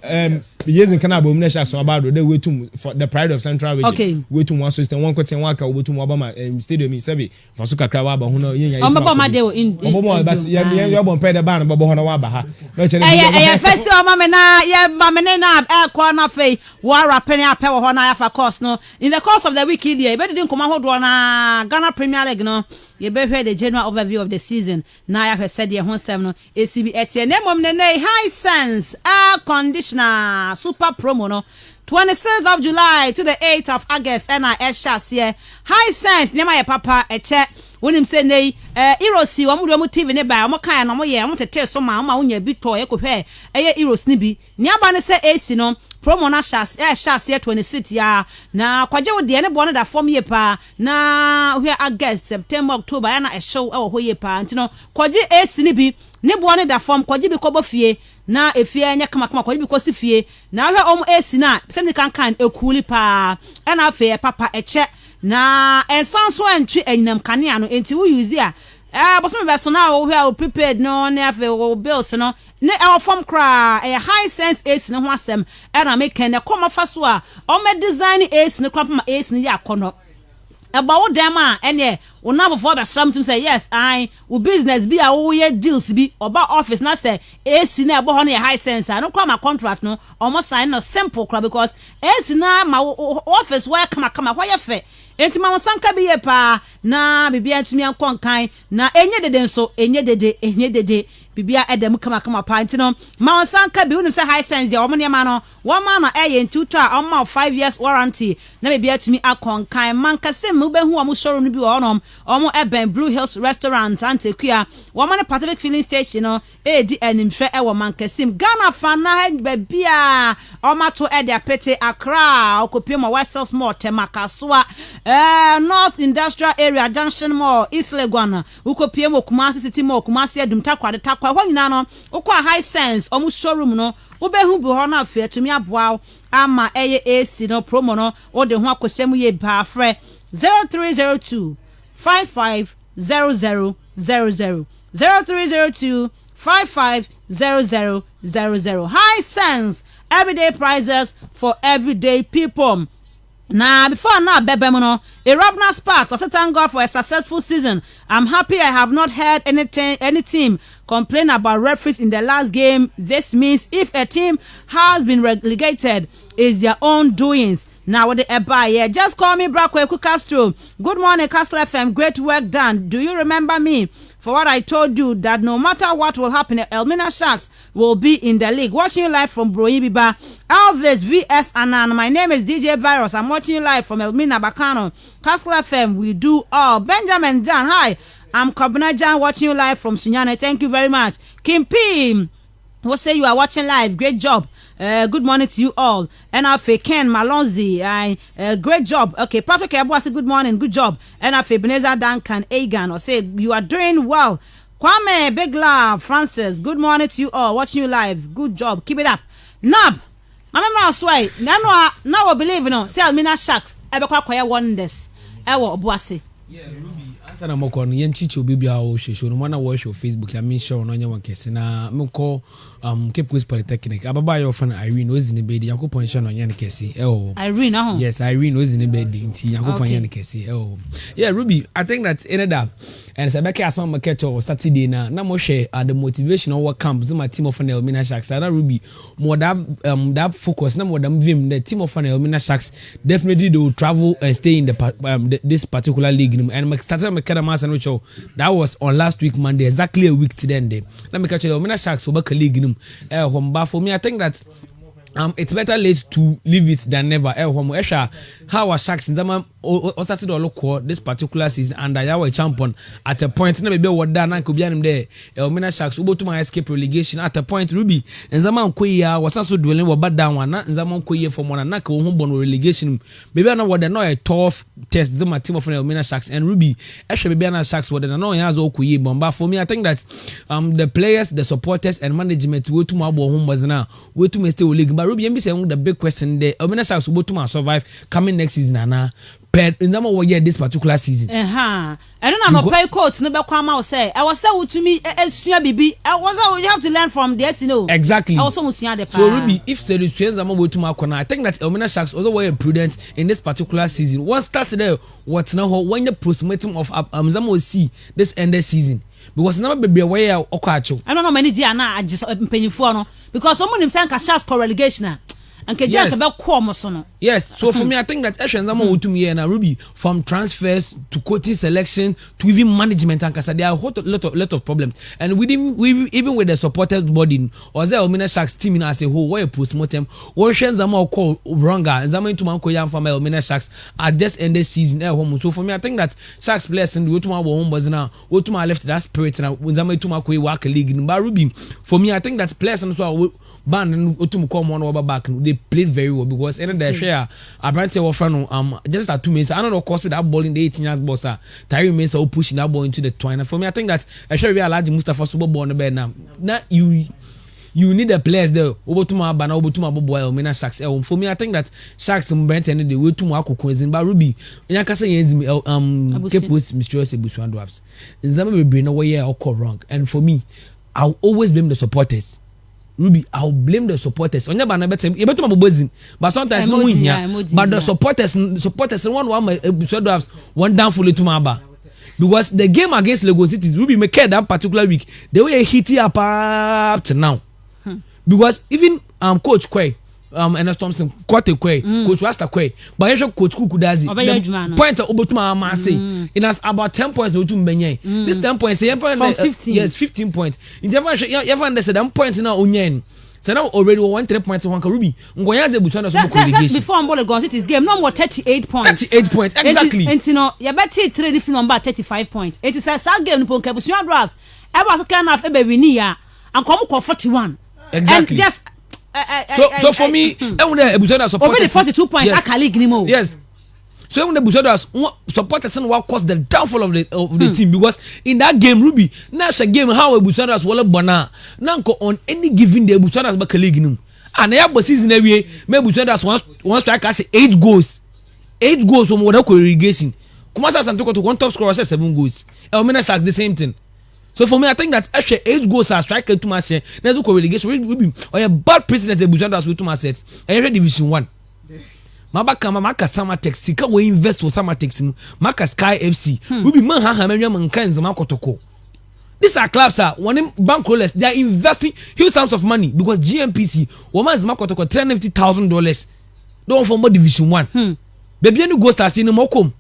Q: years kana bo mna Sharks about they wetum for the pride of Central Region
A: okay
Q: wetum one system one kweten one ka wetum obama stadium in sebe for so kakra wa ba ho no yenya
A: obama ma dey in
Q: obama but ya bon pay the ban bo ho no wa ba ha no chele
A: festival ma me na ya ma me na e kwa na fei wa rapene ape wo ho na ya fa course no in the course of the week here e be dey nkoma hodo na Ghana Premier League no you be hear the general overview of the season na ya said ye ho sem no ACB etie na mom ne high sense air conditioner super promo no 26th of July to the 8th of August and I shas here high sense nema ye papa eche wonim say nei Erosi wo mu TV ne ba mo kan na mo ye mo tete so ma wonya bi to ye ko hwe eye Eros ni bi ni aba ne say AC no promo na shas here 26 ya na kwaje wo de ne bo no da form ye pa na hwe August September October ya na show e wo ho ye pa ntino kwaje AC ni bi ne bo no da form kwaje bi ko bo fie na efie anya kama kwaje bi ko si fie na hwe AC na sem ni kan ekuli pa na afa papa eche na ensanso antwi enyinam kanea no enti wo use a boso me beso na wo hwe prepared no na afa wo bills no ne e form kra e high sense AC no ho asem e na make ne koma fa so a o me design AC no kwapa ma AC no ya kono eba wo dem a ene una before the something say yes I wo business bi a wo ye deals bi oba office na say AC na ebo ho na high sense no kwa ma contract no omo sign no simple crap because AC na ma office where kama why ye fe enti ma sanka bi ye pa na bibia ntumi ankonkan na enye dede nso enye dede bibia edem kama pa enti no ma sanka bi unim say high sense ya omo ne ma no wo ma na eye ntutu a omo 5 years warranty na bibia tumi akonkan man kase mu be hu omo showroom bi onom omo eben Blue Hills restaurant antekua wo ma ne Pacific filling station no edi animhwe e wo man kase Ghana fan na bibia omo to e dia pete Accra okopie mo West Mall Temakasoa North Industrial Area Junction Mall East Legon ukopie mo Kumasi City Mall Kumasi Adum takwade takwa ho nyina no ukwa high sense omu showroom no ubehu bi ho na afi atumi aboa ama eye AC no promo no wo de ho akosem ye ba frɛ 0302 550000 0302 550000 high sense everyday prices for everyday people. Now, before now, Bebemono, a Robna Sparks, I thank God for a successful season. I'm happy I have not heard any team complain about referees in the last game. This means if a team has been relegated, it's their own doings. Now, what the yeah, just call me Brakwe Castro. Good morning, Castle FM. Great work done. Do you remember me for what I told you that no matter what will happen, Elmina Sharks will be in the league? Watching you live from Broyibiba, Alves VS Anan. My name is DJ Virus. I'm watching you live from Elmina Bacano. Castle FM, we do all. Benjamin Jan, hi. I'm Kabuna Jan watching you live from Sunyane. Thank you very much. Kim P, we'll say you are watching live. Great job. Good morning to you all. And Afe Ken Malonzi, great job. Okay, Patrick Ebo say good morning, good job. And Afe Beneza Duncan Egan or say you are doing well. Kwame Big Love Francis, good morning to you all. Watching you live, good job. Keep it up. Nab, Mama Sway. Now I believe say Almina Sharks. Ebekwa kwaya wonders. Ewo Obuase.
O: Yeah, Ruby. Sana moko no yenchichi obi bia o hwehwe no mana wo hwe Facebook ya me show no nya wankese na meko Cape Coast Polytechnic ababa yo fan Irene ozine bedi yakopon hwe no nya nkese
A: Irene aho.
O: Yes, Irene ozine bedi nti yakopon nya nkese Yeah, Ruby, I think that in that and Sabeka asma market on Saturday na mo hwe the motivational camp zima team of Elmina Sharks na Ruby more that focus na more than vim the team of Elmina Sharks definitely they will travel and stay in the this particular league and started that was on last week Monday, exactly a week to the end. Let me catch you. Elmina Sharks over league for me, I think that it's better late to leave it than never. How our Sharks in the started to look this particular season and I were champion at a point. Never be what done. I could be there. Elmina Sharks to my escape relegation at a point. Ruby and Zaman Koya was also dwelling with bad down one. Not Zaman Koya from one and home relegation. Maybe I know what they know a tough test. Zama team of Elmina Sharks and Ruby. Actually, maybe Sharks what they know has Okoye bomba. For me, I think that the players, the supporters, and management way to my home was now way to stay league. But Ruby, I'm saying the big question there. Elmina Sharks will to survive coming next season, Anna. But in number 1 year this particular season. I don't know play coach never come out say I was say to me bibi I was you have to learn from that exactly. I also so Ruby if there is change I think that Elmina Sharks also were prudent in this particular season. One started there what now when the proximity of Zamo see this end season. Because never be away I don't know many dia na just penny for no because someone him saying Sharks relegation. Yes. So for me, I think that Ruby from transfers to coaching selection to even management and there are a lot of problems. And even with the supporters body or the Elmina Sharks team as a whole, where you post-mortem, or Shenzamo call Wronga and Zaman to Mankoyam from Elmina Sharks at just end this season. So for me, I think that Sharks players and Utuma home was now Utuma left that spirit and when Zaman to Mankoy work a league in Ruby. For me, I think that players and so band and Utum come on over back. They played very well because in the share I brand just at 2 minutes. I don't know cost that ball in the 18 years boss. Tyree Mensah who pushing that ball into the twine. And for me, I think that I should be a large Mustafa Super Bowl on the bed now. Now you need the players there. Obotuma Bana, Obotuma Bobo, Elmina Sharks. For me, I think that Sharks and Brent and the way to Marco Queens but Ruby. Yakasa Cape Coast Mysterious Bushwan Dwarfs. In Zambia, be no way or call wrong. And for me, I'll always blame the supporters. Ruby, I'll blame the supporters. On your banner, but sometimes no win here. But the supporters one my one down fully to my bar. because the game against Lagos City, Ruby McKay that particular week, the way he hit it up to now. Because even Coach Quay, Ernest Thompson, Coach Rasta Quay, but I Coach Kukudazi, the point of Obotuma Marseille, it has about 10 points to Benye. This 10 points, from 15. Yes, 15 points. In the ever understand, I'm pointing now Onyen. So now already 1 points on Ruby. Ngoyaze Busana
A: before I'm going to this game, no more 38 points.
O: 38 points, exactly.
A: And you know, you better 3 different number 35 points. It is a sad game in Ponkebusian drafts. I was kind of a baby near and come 41.
O: Exactly.
A: And just
O: so for me, Busana supported
A: already 42 points. Yes.
O: Yes. So when the Busadas supporters what caused the downfall of the team, because in that game, Ruby, that's a game how Busadas were bona. Now on any given day, Busadas back a league. And I have a season every year, maybe Busadas one striker say 8 goals. 8 goals from whatever irrigation. Kumasa Santoko to one top scorer says 7 goals. Elmina Sharks the same thing. So for me, I think that actually 8 goals are striker too much. Now do relegation Ruby or a bad precedent the Busadas with too much sets. And Division 1. Maka Samatex, Sika we invest for Samatex, Maka Sky FC. We be man and kinds of Makotoko. These are clubs are one bankrollers. They are investing huge sums of money because GMPC, woman's Makotoko $350,000. Don't for more Division 1. Baby, you go start seeing Mokom.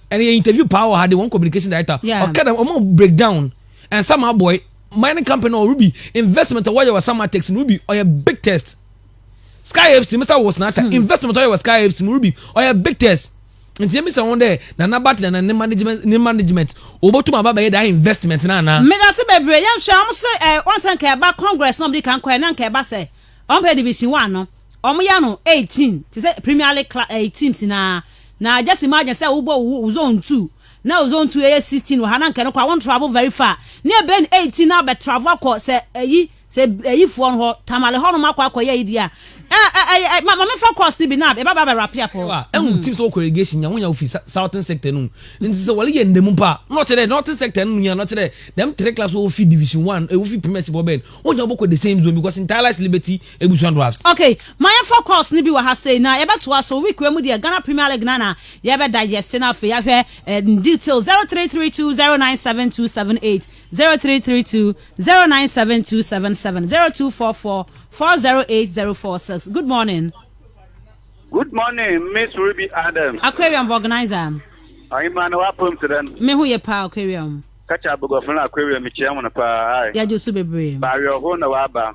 O: And the interview power had the one communication director. Yeah. Okay, I'm gonna break down. And somehow boy, mining company or Ruby investment or why you was Samatex in Ruby or a big test. Sky FC, Mr. was not investment or was Sky FC Ruby or a big test. And see, Mr. One day, Nana Battle and management, over to my baby, that investment. Nana,
A: Medasi Baby, young Sham, once and care about Congress, nobody can quite non care basse. On Division 1, no, Omoyano 18, to say Premier League 18 now just imagine, say, Ubo zone 2. Now zone 2 16, Hanan can I won't travel very far. Near Ben 18 now, but travel, say, if one hot, Tamale Honomakwa, idea. Mama focus be na e baba rapia po
O: teams so corrugation nya wonya ofi southern sector no nti so wale ye ndemu pa not there northern sector no nya not there them 3 class ofi division 1 ofi premiership oben wonya boko the same zone because Inter Liberty ebusuan drafts.
A: Okay, my focus ni bi wa ha say na e beto aso week we mu de Ghana Premier League na ye be digest na fe ya hwe details 0332097278 0332097277 0244408046. Good morning.
R: Good morning, Miss Ruby Adams.
A: Aquarium organizer.
R: I'm an welcome to them.
A: Me who ye pa aquarium.
R: Catch up go from aquarium, me chairman of pa.
A: Ya jo so bebre.
R: Ba your home na waba.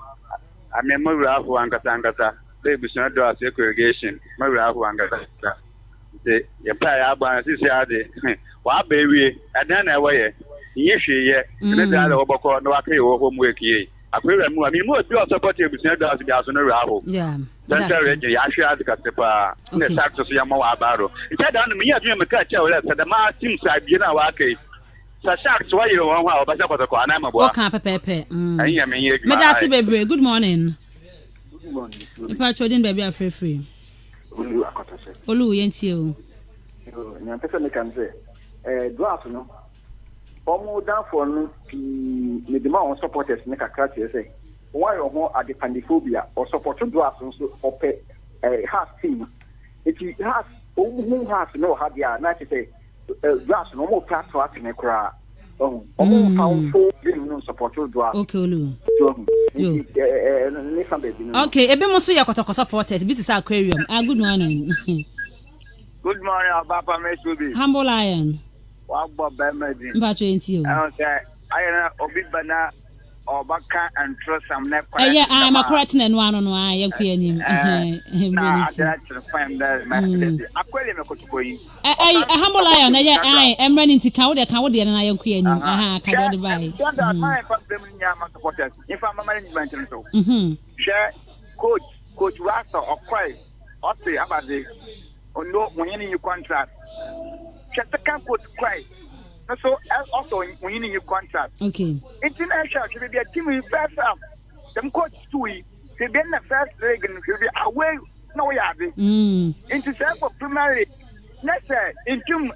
R: I mean, my rafu angata. They be so do as irrigation. My rafu angata. The ya pa ya ba si si ade. Wa ba wi, adan na we ye. Yehwe ye. Ne da oboko na wa kai wo homework ye. Aquarium mu ami mo do support you be so do as be aso na rafu.
A: Yeah.
R: That's region ya hwe adikatepa ne taxes ya ma wa baro ita da me ya me ka cha wala da ma team sa bi na wa kai sa sharks wa yo wan wa ba sa ko ana ma bo
A: ka pepepe
R: anya me ye
A: me da si bebre. Good morning.
S: Good morning.
A: Ipa chodin baby afrefre
S: Olu akotase
A: Olu yentie o
S: nya pese me kan say draft no omo down for no me the man supporters ne kakra che say why your home at the pandiphobia or support to do us so half team. It has who has no hadia, not to say grass no more class to in a cry. Found 4 billion support to do us.
A: Okay, Lu. Okay, ebe mo so yakotoko supporters. This is aquarium. Good morning.
R: Good morning, Papa Mesubi.
A: Humble Lion.
R: What about Bemedi?
A: Mbacho enti o.
R: I obi bana Obaka and trust some net.
A: Yeah, I'm a correct and one on why you're queering him.
R: I
A: humble lion. I am running to count the count and I am queering him. Aha, can you buy?
R: If I'm a management, share coach Rasta or Cry, or say about this, or no, when you contract. Check the camp coach Cry. So also when you contract.
A: Okay.
R: International should be a team in first up. Them coach too. They been the first leg and should be away. No way are they. Into for primary. Let's say in team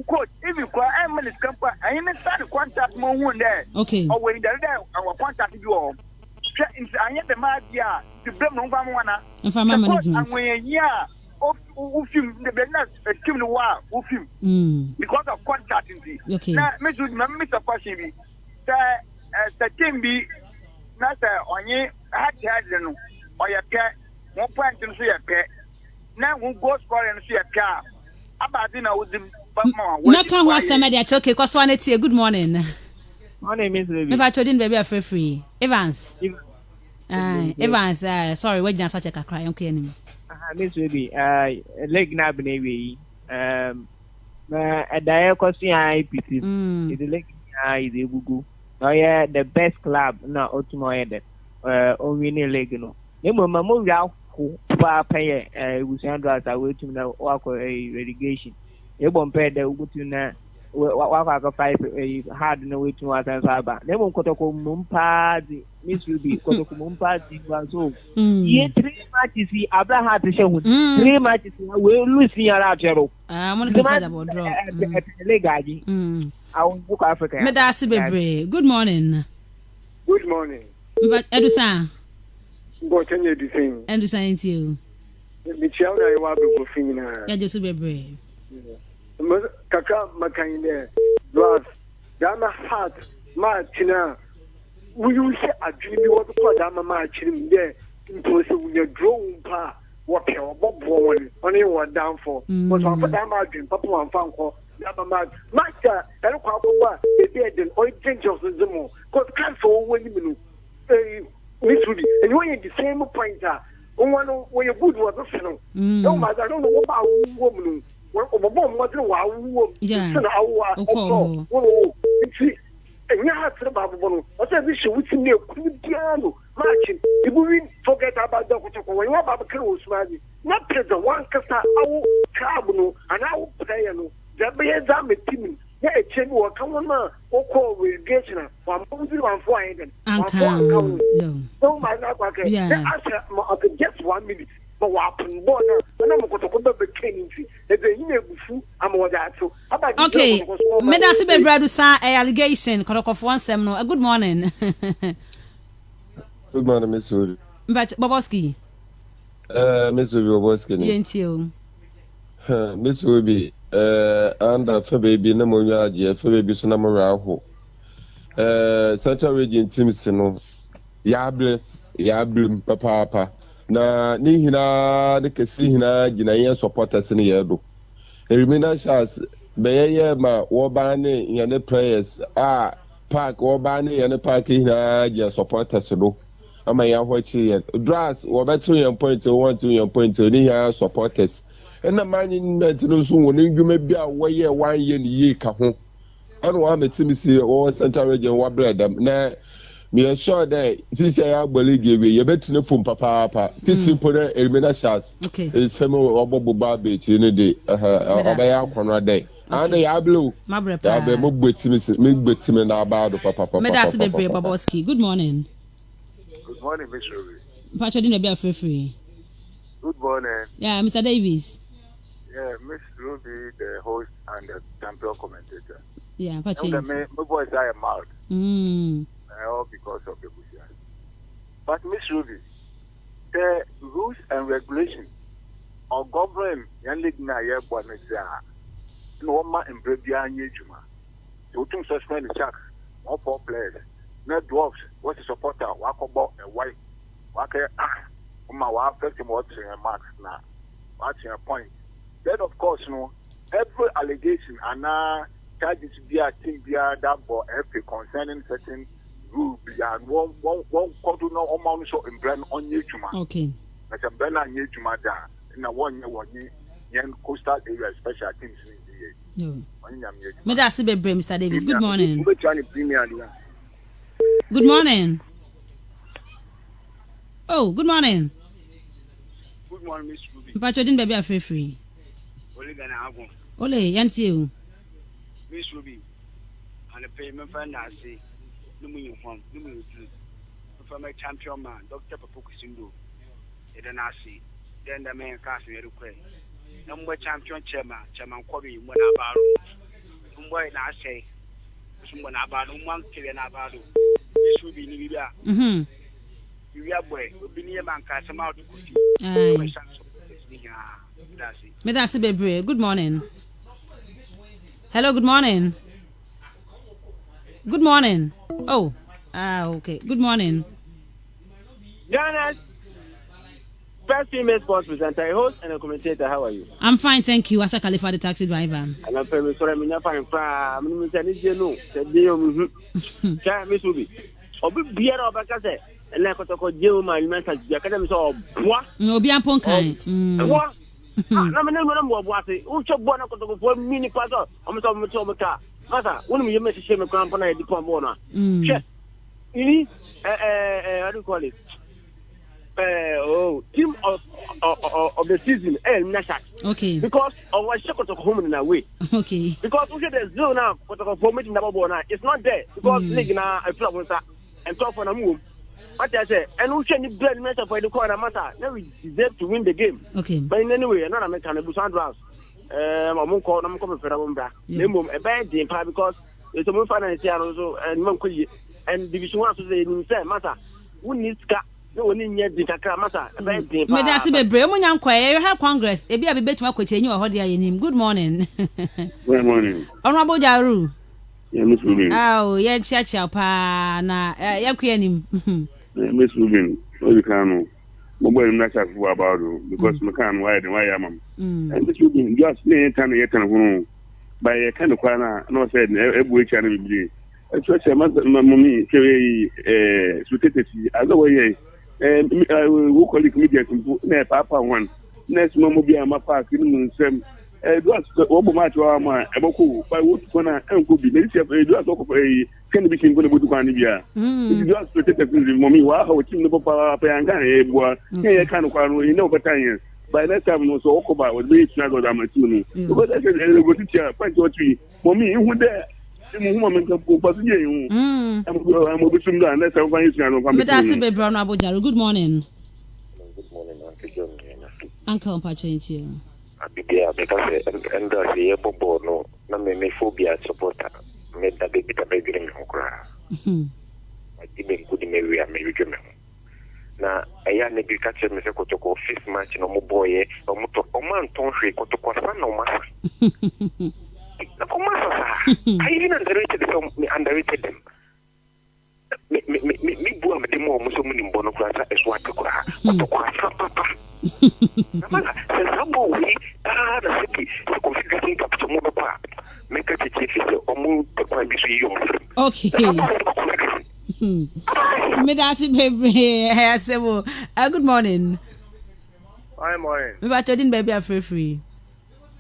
R: coach if you call I'm in company I ain't start contract more one there.
A: Okay.
R: Or when they're there our contract you all. I am the media to blame no one.
A: And for my management.
R: And when yeah.
T: film the business team no wa film because of contract in
A: okay
T: na me should Mr. Question bi the team bi na say onye had no oya ke 1 point no so ya ke na who goal scorer no so ya ke abadi na wodim
A: Meka ho asema dia choke kwaso anetie good morning.
U: Morning Miss Baby.
A: Me ba chodin baby afre free. Evans. Evans sorry we just check akra yon ke anim.
U: Miss Baby leg na be we na adaye kwasi IPC. The leg is ebugu. No yeah the best club na otumo yede on winning leg no. Nemo mamo wi pa pay Usandra as wetum na wako relegation. Ebon pay the ugutu na waka 5 hard na wetum asansa nemo kotoko mumpa di Miss Ruby kotoko mumpa di so ye 3 matches Abraham to show 3 matches we lose yara chero
A: mo no find about draw
U: legaji I will book Africa
A: me da se bebre good morning Edusa
V: But any thing.
A: Edusa into
V: Me chiao na wa be go fina.
A: Ya Josu bebre.
V: Kaka makinde was dama heart ma china. We use a dream what to dama ma chim there. Impose we draw pa what your bob one only one down for. But for dama dream papa one fan ko dama ma master and kwa ba e dey all dangerous zemo. Cause cancel when you Miss Ruby, and you want the same point. One when you good was no. No matter, I don't know about woman. What was and you have to about what I wish you would see me piano marching. If we forget about the when you are about close, not present one casta, our carbon, and our player. That be a damn team. Yeah, change what come on, or call relegation. One movie, one for it. No, my God, yeah. I just 1 minute. But what happened? Born, and I'm going to go back to Kennedy.
A: Okay, Medasi Bebradu sa allegation. Korokofo one sem no. Good morning.
W: Good morning, Miss Wood.
A: But Boboski.
W: Miss Boboski.
A: Yentio.
W: Miss Ruby. Under for baby no more yard, for baby so number raho. Central region teams no yable papa na ni hina de kesi hina gina yen supporters ni yedo. Erimina shas beye ma wo ba ne yene players park wo ba ne yene park hina gina supporters do. Ama ya hwachi yen. Drass wo beto yen point 1 2 yen point ni hina supporters. And the management no so won ndwuma bi a wo ye 1 year ni ye ka ho anu wa metimi si o central region wa bledam na me sure that this year agbole give ye betine fom papa titi pore elimina shots
A: okay
W: semo obobo ba be ti ni de obaya akono dey and ya blue ya be mo gbetimi na ba do papa
A: Medasi Bebre Boboski. Good morning.
V: Good morning, Miss Ruby.
A: Pacho din be free.
V: Good morning.
A: Yeah, Mr. Davis.
V: Yeah, Miss Ruby, the host and the champion commentator.
A: Yeah, Pacho.
V: My voice I am out. All because of the Bushia. But Miss Ruby, the rules and regulations of government yan league na ye boneza. No ma embrebia nyejuma. So to suspend the Sharks, 4 players. No dwarfs, what is supporter, wakobo and white. Wake ma wa affect him what's your marks now. What's your point? Then of course every allegation and charges be a thing be that for every concerning certain rule and one control no amount so in brand on Yejuma.
A: Okay.
V: Like a brand on Yejuma da in a 1 year yen coastal area special things in the
A: Medasi Bebre, Mr. Davis. Good morning. Good morning. Oh, good morning.
V: Good morning, Miss Ruby.
A: Pacho din baby free.
V: Ole gana hago.
A: Ole yanti.
V: Miss Ruby. And the payment for na say no mu uniform, no mu food. For my champion man, Dr. Papuku Sindo. E then I see. Then the man cast me request. Number champion chairman Kobe mo na baro. Mboy na say. Mo na baro, mo kile na baro. Miss Ruby ni bia. We are boy, we be near man cast him out to
A: Medasi Bebre, good morning. Hello, good morning. Good morning. Oh, okay. Good morning.
D: Jonas, first female sports presenter, a host and a commentator. How are you?
A: I'm fine, thank you. Asa Khalifa, the taxi driver.
D: And I'm sorry, I'm fine. I'm going to say, no, said you, Miss Ruby. Obi biara obakase na kotoko jewu ma alimenta ya kada mi so obwa
A: obi ampon kan
D: obwa na me no mo obwa se u cho bwa na kotoko fo mini paso o so mo ka masa wonu mi yeme hye me kwan na e di pon bo na che ini how do you call it team of the season Nasha.
A: Okay.
D: Because of what Shakotoko home in a way.
A: Okay.
D: Because we get the zone now Kotoko formation number 1 now. It's not there because league now a problem and talk on a move. What I say, and we change the blood matter for the corner matter. Now we deserve to win the game.
A: Okay.
D: But in any way, another American Busan Rouse. I'm coming for a a bad game because it's a more financial also and Monkoy and Division 1 to the matter. We need
A: Medasi Bebre, mo nyankwa you have Congress. Ebi abi betuma kweteni wo hode ayenim. Good morning.
H: Good morning.
A: Honorable Jaru.
H: Yeah, Miss Rubin.
A: Oh, yeah, chia pa na yakwanim.
H: Miss Rubin, you can mo boy na cha fu about because me kan why am. And Miss Rubin, just lay time yet kan hunu. By kind of kwana no said ebu echa na bibli. Especially mommy say secretary azaweye who call it media na papa one next mom bi am park ni mun sem do as wo match wa ma e boko by wo kona enko bi na se do as ko can be single bo kwana bia do as secretary mommy wa ha wo tim no papa pa yanga e bua ke kan kwano you know better here by next time no so okoba wo be tuna go am tim no because I said go teacher point or three mommy who there
A: Medasi Bebre no Abuja. Good morning.
I: Good morning, Uncle John.
A: Uncle Mpachentia.
I: Abibia because and the ebo no na me phobia supporter me da baby me okra. I didn't put me we are me me. Na eya ne bi catch me se kotoko fifth match no mo boy o mo to o man ton hwe kotoko sa no masa. I even underrated them. Me bua me demo mo so muni mbono kwasa eswa tekura. Kwasa papa. Namala, sabo we na sipi so configuration capture mo papa. Make it chief o mo tekwa bi so yom.
A: Okay. Medasi Bebre, asebo. Good morning.
X: Hi morning.
A: Me ba chodin baby free.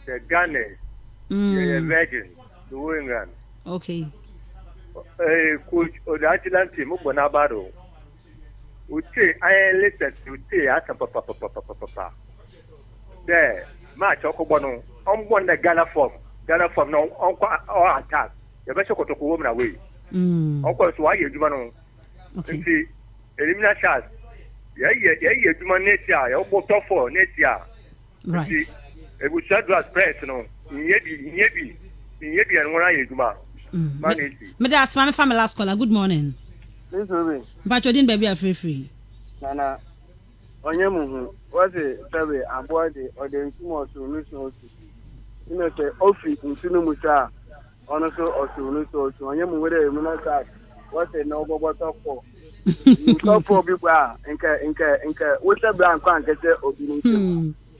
X: The Ghana. Yeah, virgin, the England.
A: Okay.
X: Coach Odachilan team, Bonabado. Uche, I listened to Uche at papa. There, match Okobono, on one the Ghana form no, on attack. The best of the woman away. Of course, why you do okay. See, eliminate chance. Yeah, you do my next year, you're both for next year.
A: Right.
X: It was shut to press, no. Yebi and one eye juma.
A: Medasi my family last caller. Good morning.
D: This Ruby.
A: But you didn't baby free.
D: Nana. Onyemu was a survey about the or the small solution. You know, say office in Sunumusa, also or solution. Onyemu with a minute. What's a noble water for? You talk for people, inca, what's a blank and get it.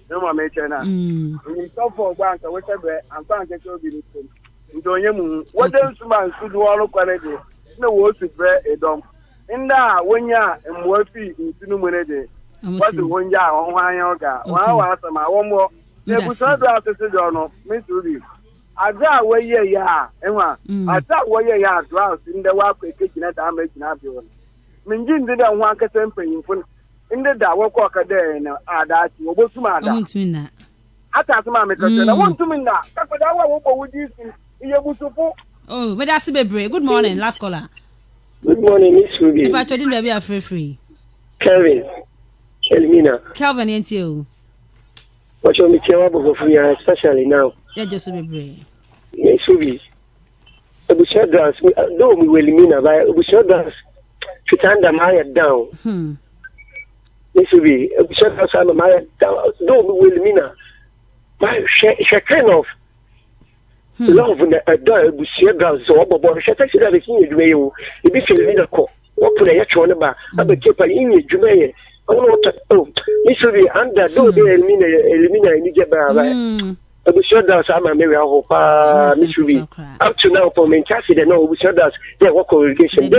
D: No more mention na. We talk for bank we say and bank get to be listen. Ndonye mu what else man should do all quality. No wo to pray edom. Nda wonya emwafi ntinu munede. What do wonya onwan yoga. Wa asama wo mo. Ne busa do asese do no. Me turi. Ada we ye ya enwa. Ada we ye ya house nda wa kweke kina da ma kina bi won. Minji ndi da ho akasa mpanyimfo inde da wako akade na adachi obotuma ada
A: mutuna
D: ata asema mekase na wontumina kakada wa wo wudi sin iye busufu.
A: Oh, Medasi Bebre. Good morning, last caller.
Y: Good morning, Miss Ruby.
A: If I told you baby are free.
Y: Kelvin Elmina
A: Kelvin yentio
Y: what you me chewa bogofunya especially now.
A: Yeah, just Bebre.
Y: Miss Ruby Obushadras do we will Elmina by Obushadras fitanda maya down. This will be shut outside my down. No, will mean she kind of love na ada busia girls so obobo she taxi that is in adwuma yo e bi feel na ko wo put ya chwo ne ba abeke pa in adwuma ye oh this will be under do they elimina ni je ba ba busia girls ama me we ho pa this will be up to now for me chasi de no busia girls they work congregation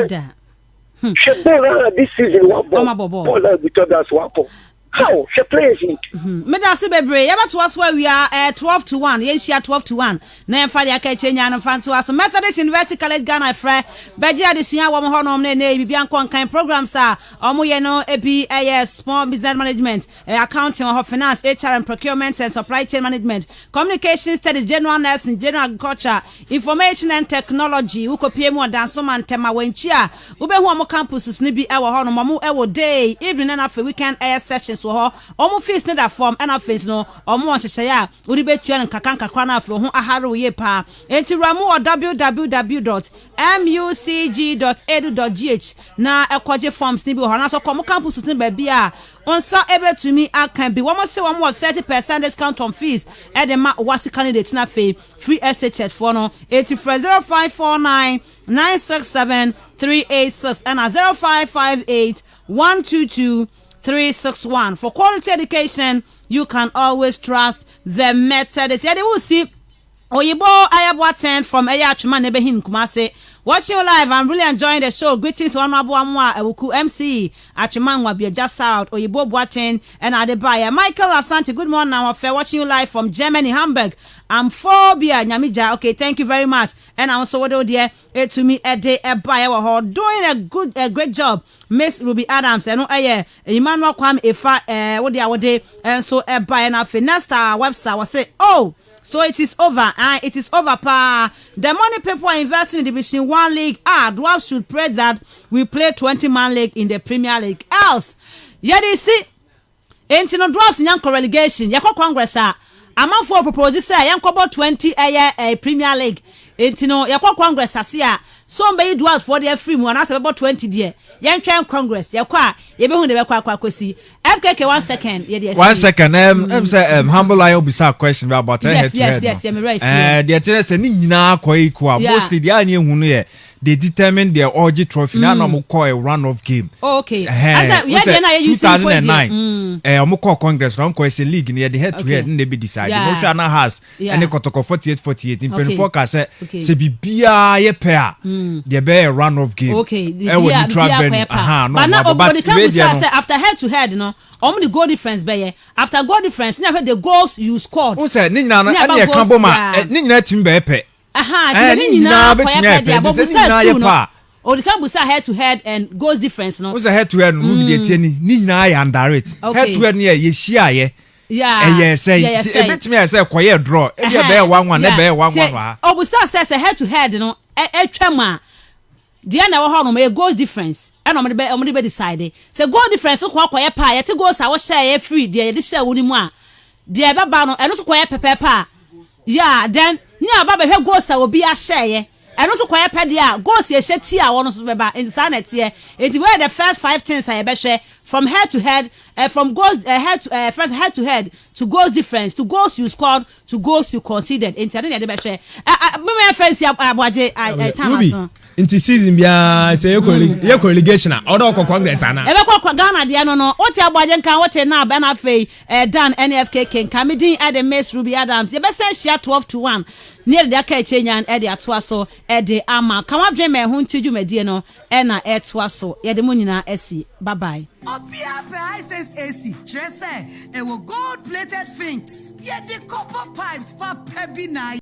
Y: she bora this season what ball busia girls wapo how she plays it.
A: Me da se bebre ya beto us where we are 12-1 yen share 12-1 na en fa dia ka chenya no fan to us Methodist University College Ghana frɛ beji adesua wo mo honom na na bibia nkonkan programs a omo ye no ebi small business management accounting or finance HR and procurement and supply chain management communication studies general nursing general agriculture information and technology wo kopie mu odanso man tema wanchi a wo be hu omo campuses ni bi e wo honom omo e wo day evening and after weekend sessions wo ho omo fees ne da form and after no omo hyehyɛ ya wo ri betua nkakanka kwa na afro ho aharo ye pa enti ramu www.mucg.edu.gh na ekoje forms ni bi ho na so komo campuses ni ba bia onsa ebetumi akan bi wo mo se wo mo 30% discount on fees e de ma wasi candidate na fe free SHS for no 800549 967 386 and 0558 122 361. For quality education, you can always trust the Methodist. Yeah, they will see Oyibo Ayabwa 10 from Ayachuma Nebehin Kumase. Watching you live, I'm really enjoying the show. Greetings to Honorable Amwa Ewuku MC Achimangwa Bia just out Oyibo Boateng and Adebayo. Michael Asante, good morning. I'm watching you live from Germany, Hamburg. I'm Phobia Nyamija. Okay, thank you very much. And I'm also there to me Ede Ebayo doing a great job. Miss Ruby Adams and Emmanuel Kwam Efa Wode and so Ebayo na Finesta website was say so it is over. It is over, pa. The money people are investing in Division 1 League. Dwarfs should pray that we play 20-man league in the Premier League. Else, yeah, they see. Ain't no Dwarfs in Yanko relegation. Yako Congress, among for proposals, say Yanko about 20 a Premier League. Ain't no Yako Congress, Asia. Some bay Dwarfs for their free one, as about 20 dear. Yan Congress, Yakwa, Yabon de Kwakwasi. FKK 1 second.
E: 1 second. Say humble I be a question about
A: yes, I'm right.
E: The tennis and Nina Koikwa, mostly the Anya Hunia. They determine their Orgy trophy. Now I'm call a run-off game.
A: Okay.
E: 2009. Omoko Congress, Ronco is a league near the head-to-head, and they be decided. Moshana has and the Kotoko 48-48 in Penfoka said, Sebia ye pair. They bear a run-off game.
A: Okay. But now, after head-to-head, no, only goal difference, Baye. After goal difference, never the goals you scored.
E: Who said Nina and Kamboma, Nina Timbepe?
A: The campusa head to head and goes difference no.
E: What's a head to head and Ruby Nina under it. Head to head near Yeshia. Yes, say a bit me I say quiet draw. If you bear one, never one.
A: Obusa says a head to head, no, a tremor. Diana Honor a goal difference. And I'm the be decided. So goal difference so quiet pie to go I was share free, dear this show anymore. Dear Babano and also quiet pepper. Yeah, then nya baba hwe goals a obi a share and also quiet pedia goals ye share tia won so beba in sanet here it where the first 5 things I be share from head to head from goals head to first head to head to goals difference to goals you scored to goals you conceded in tell dey be share me fancy aboaje I time
Q: into season bia say you relegation order Congress ana
A: e be kwa Ghana de no what aboaje nkan what na ba na fei Dan NFK ken kamidin at the Miss Ruby Adams ye be say share 12-1 near the aka chenyan e de atoa so e de ama kama dwen me ho nti dwumadie no e na e toa so ye de mo nyina esi bye bye
G: Opia Isis AC Trese e wo gold plated things ye de copper pipes pa pebi na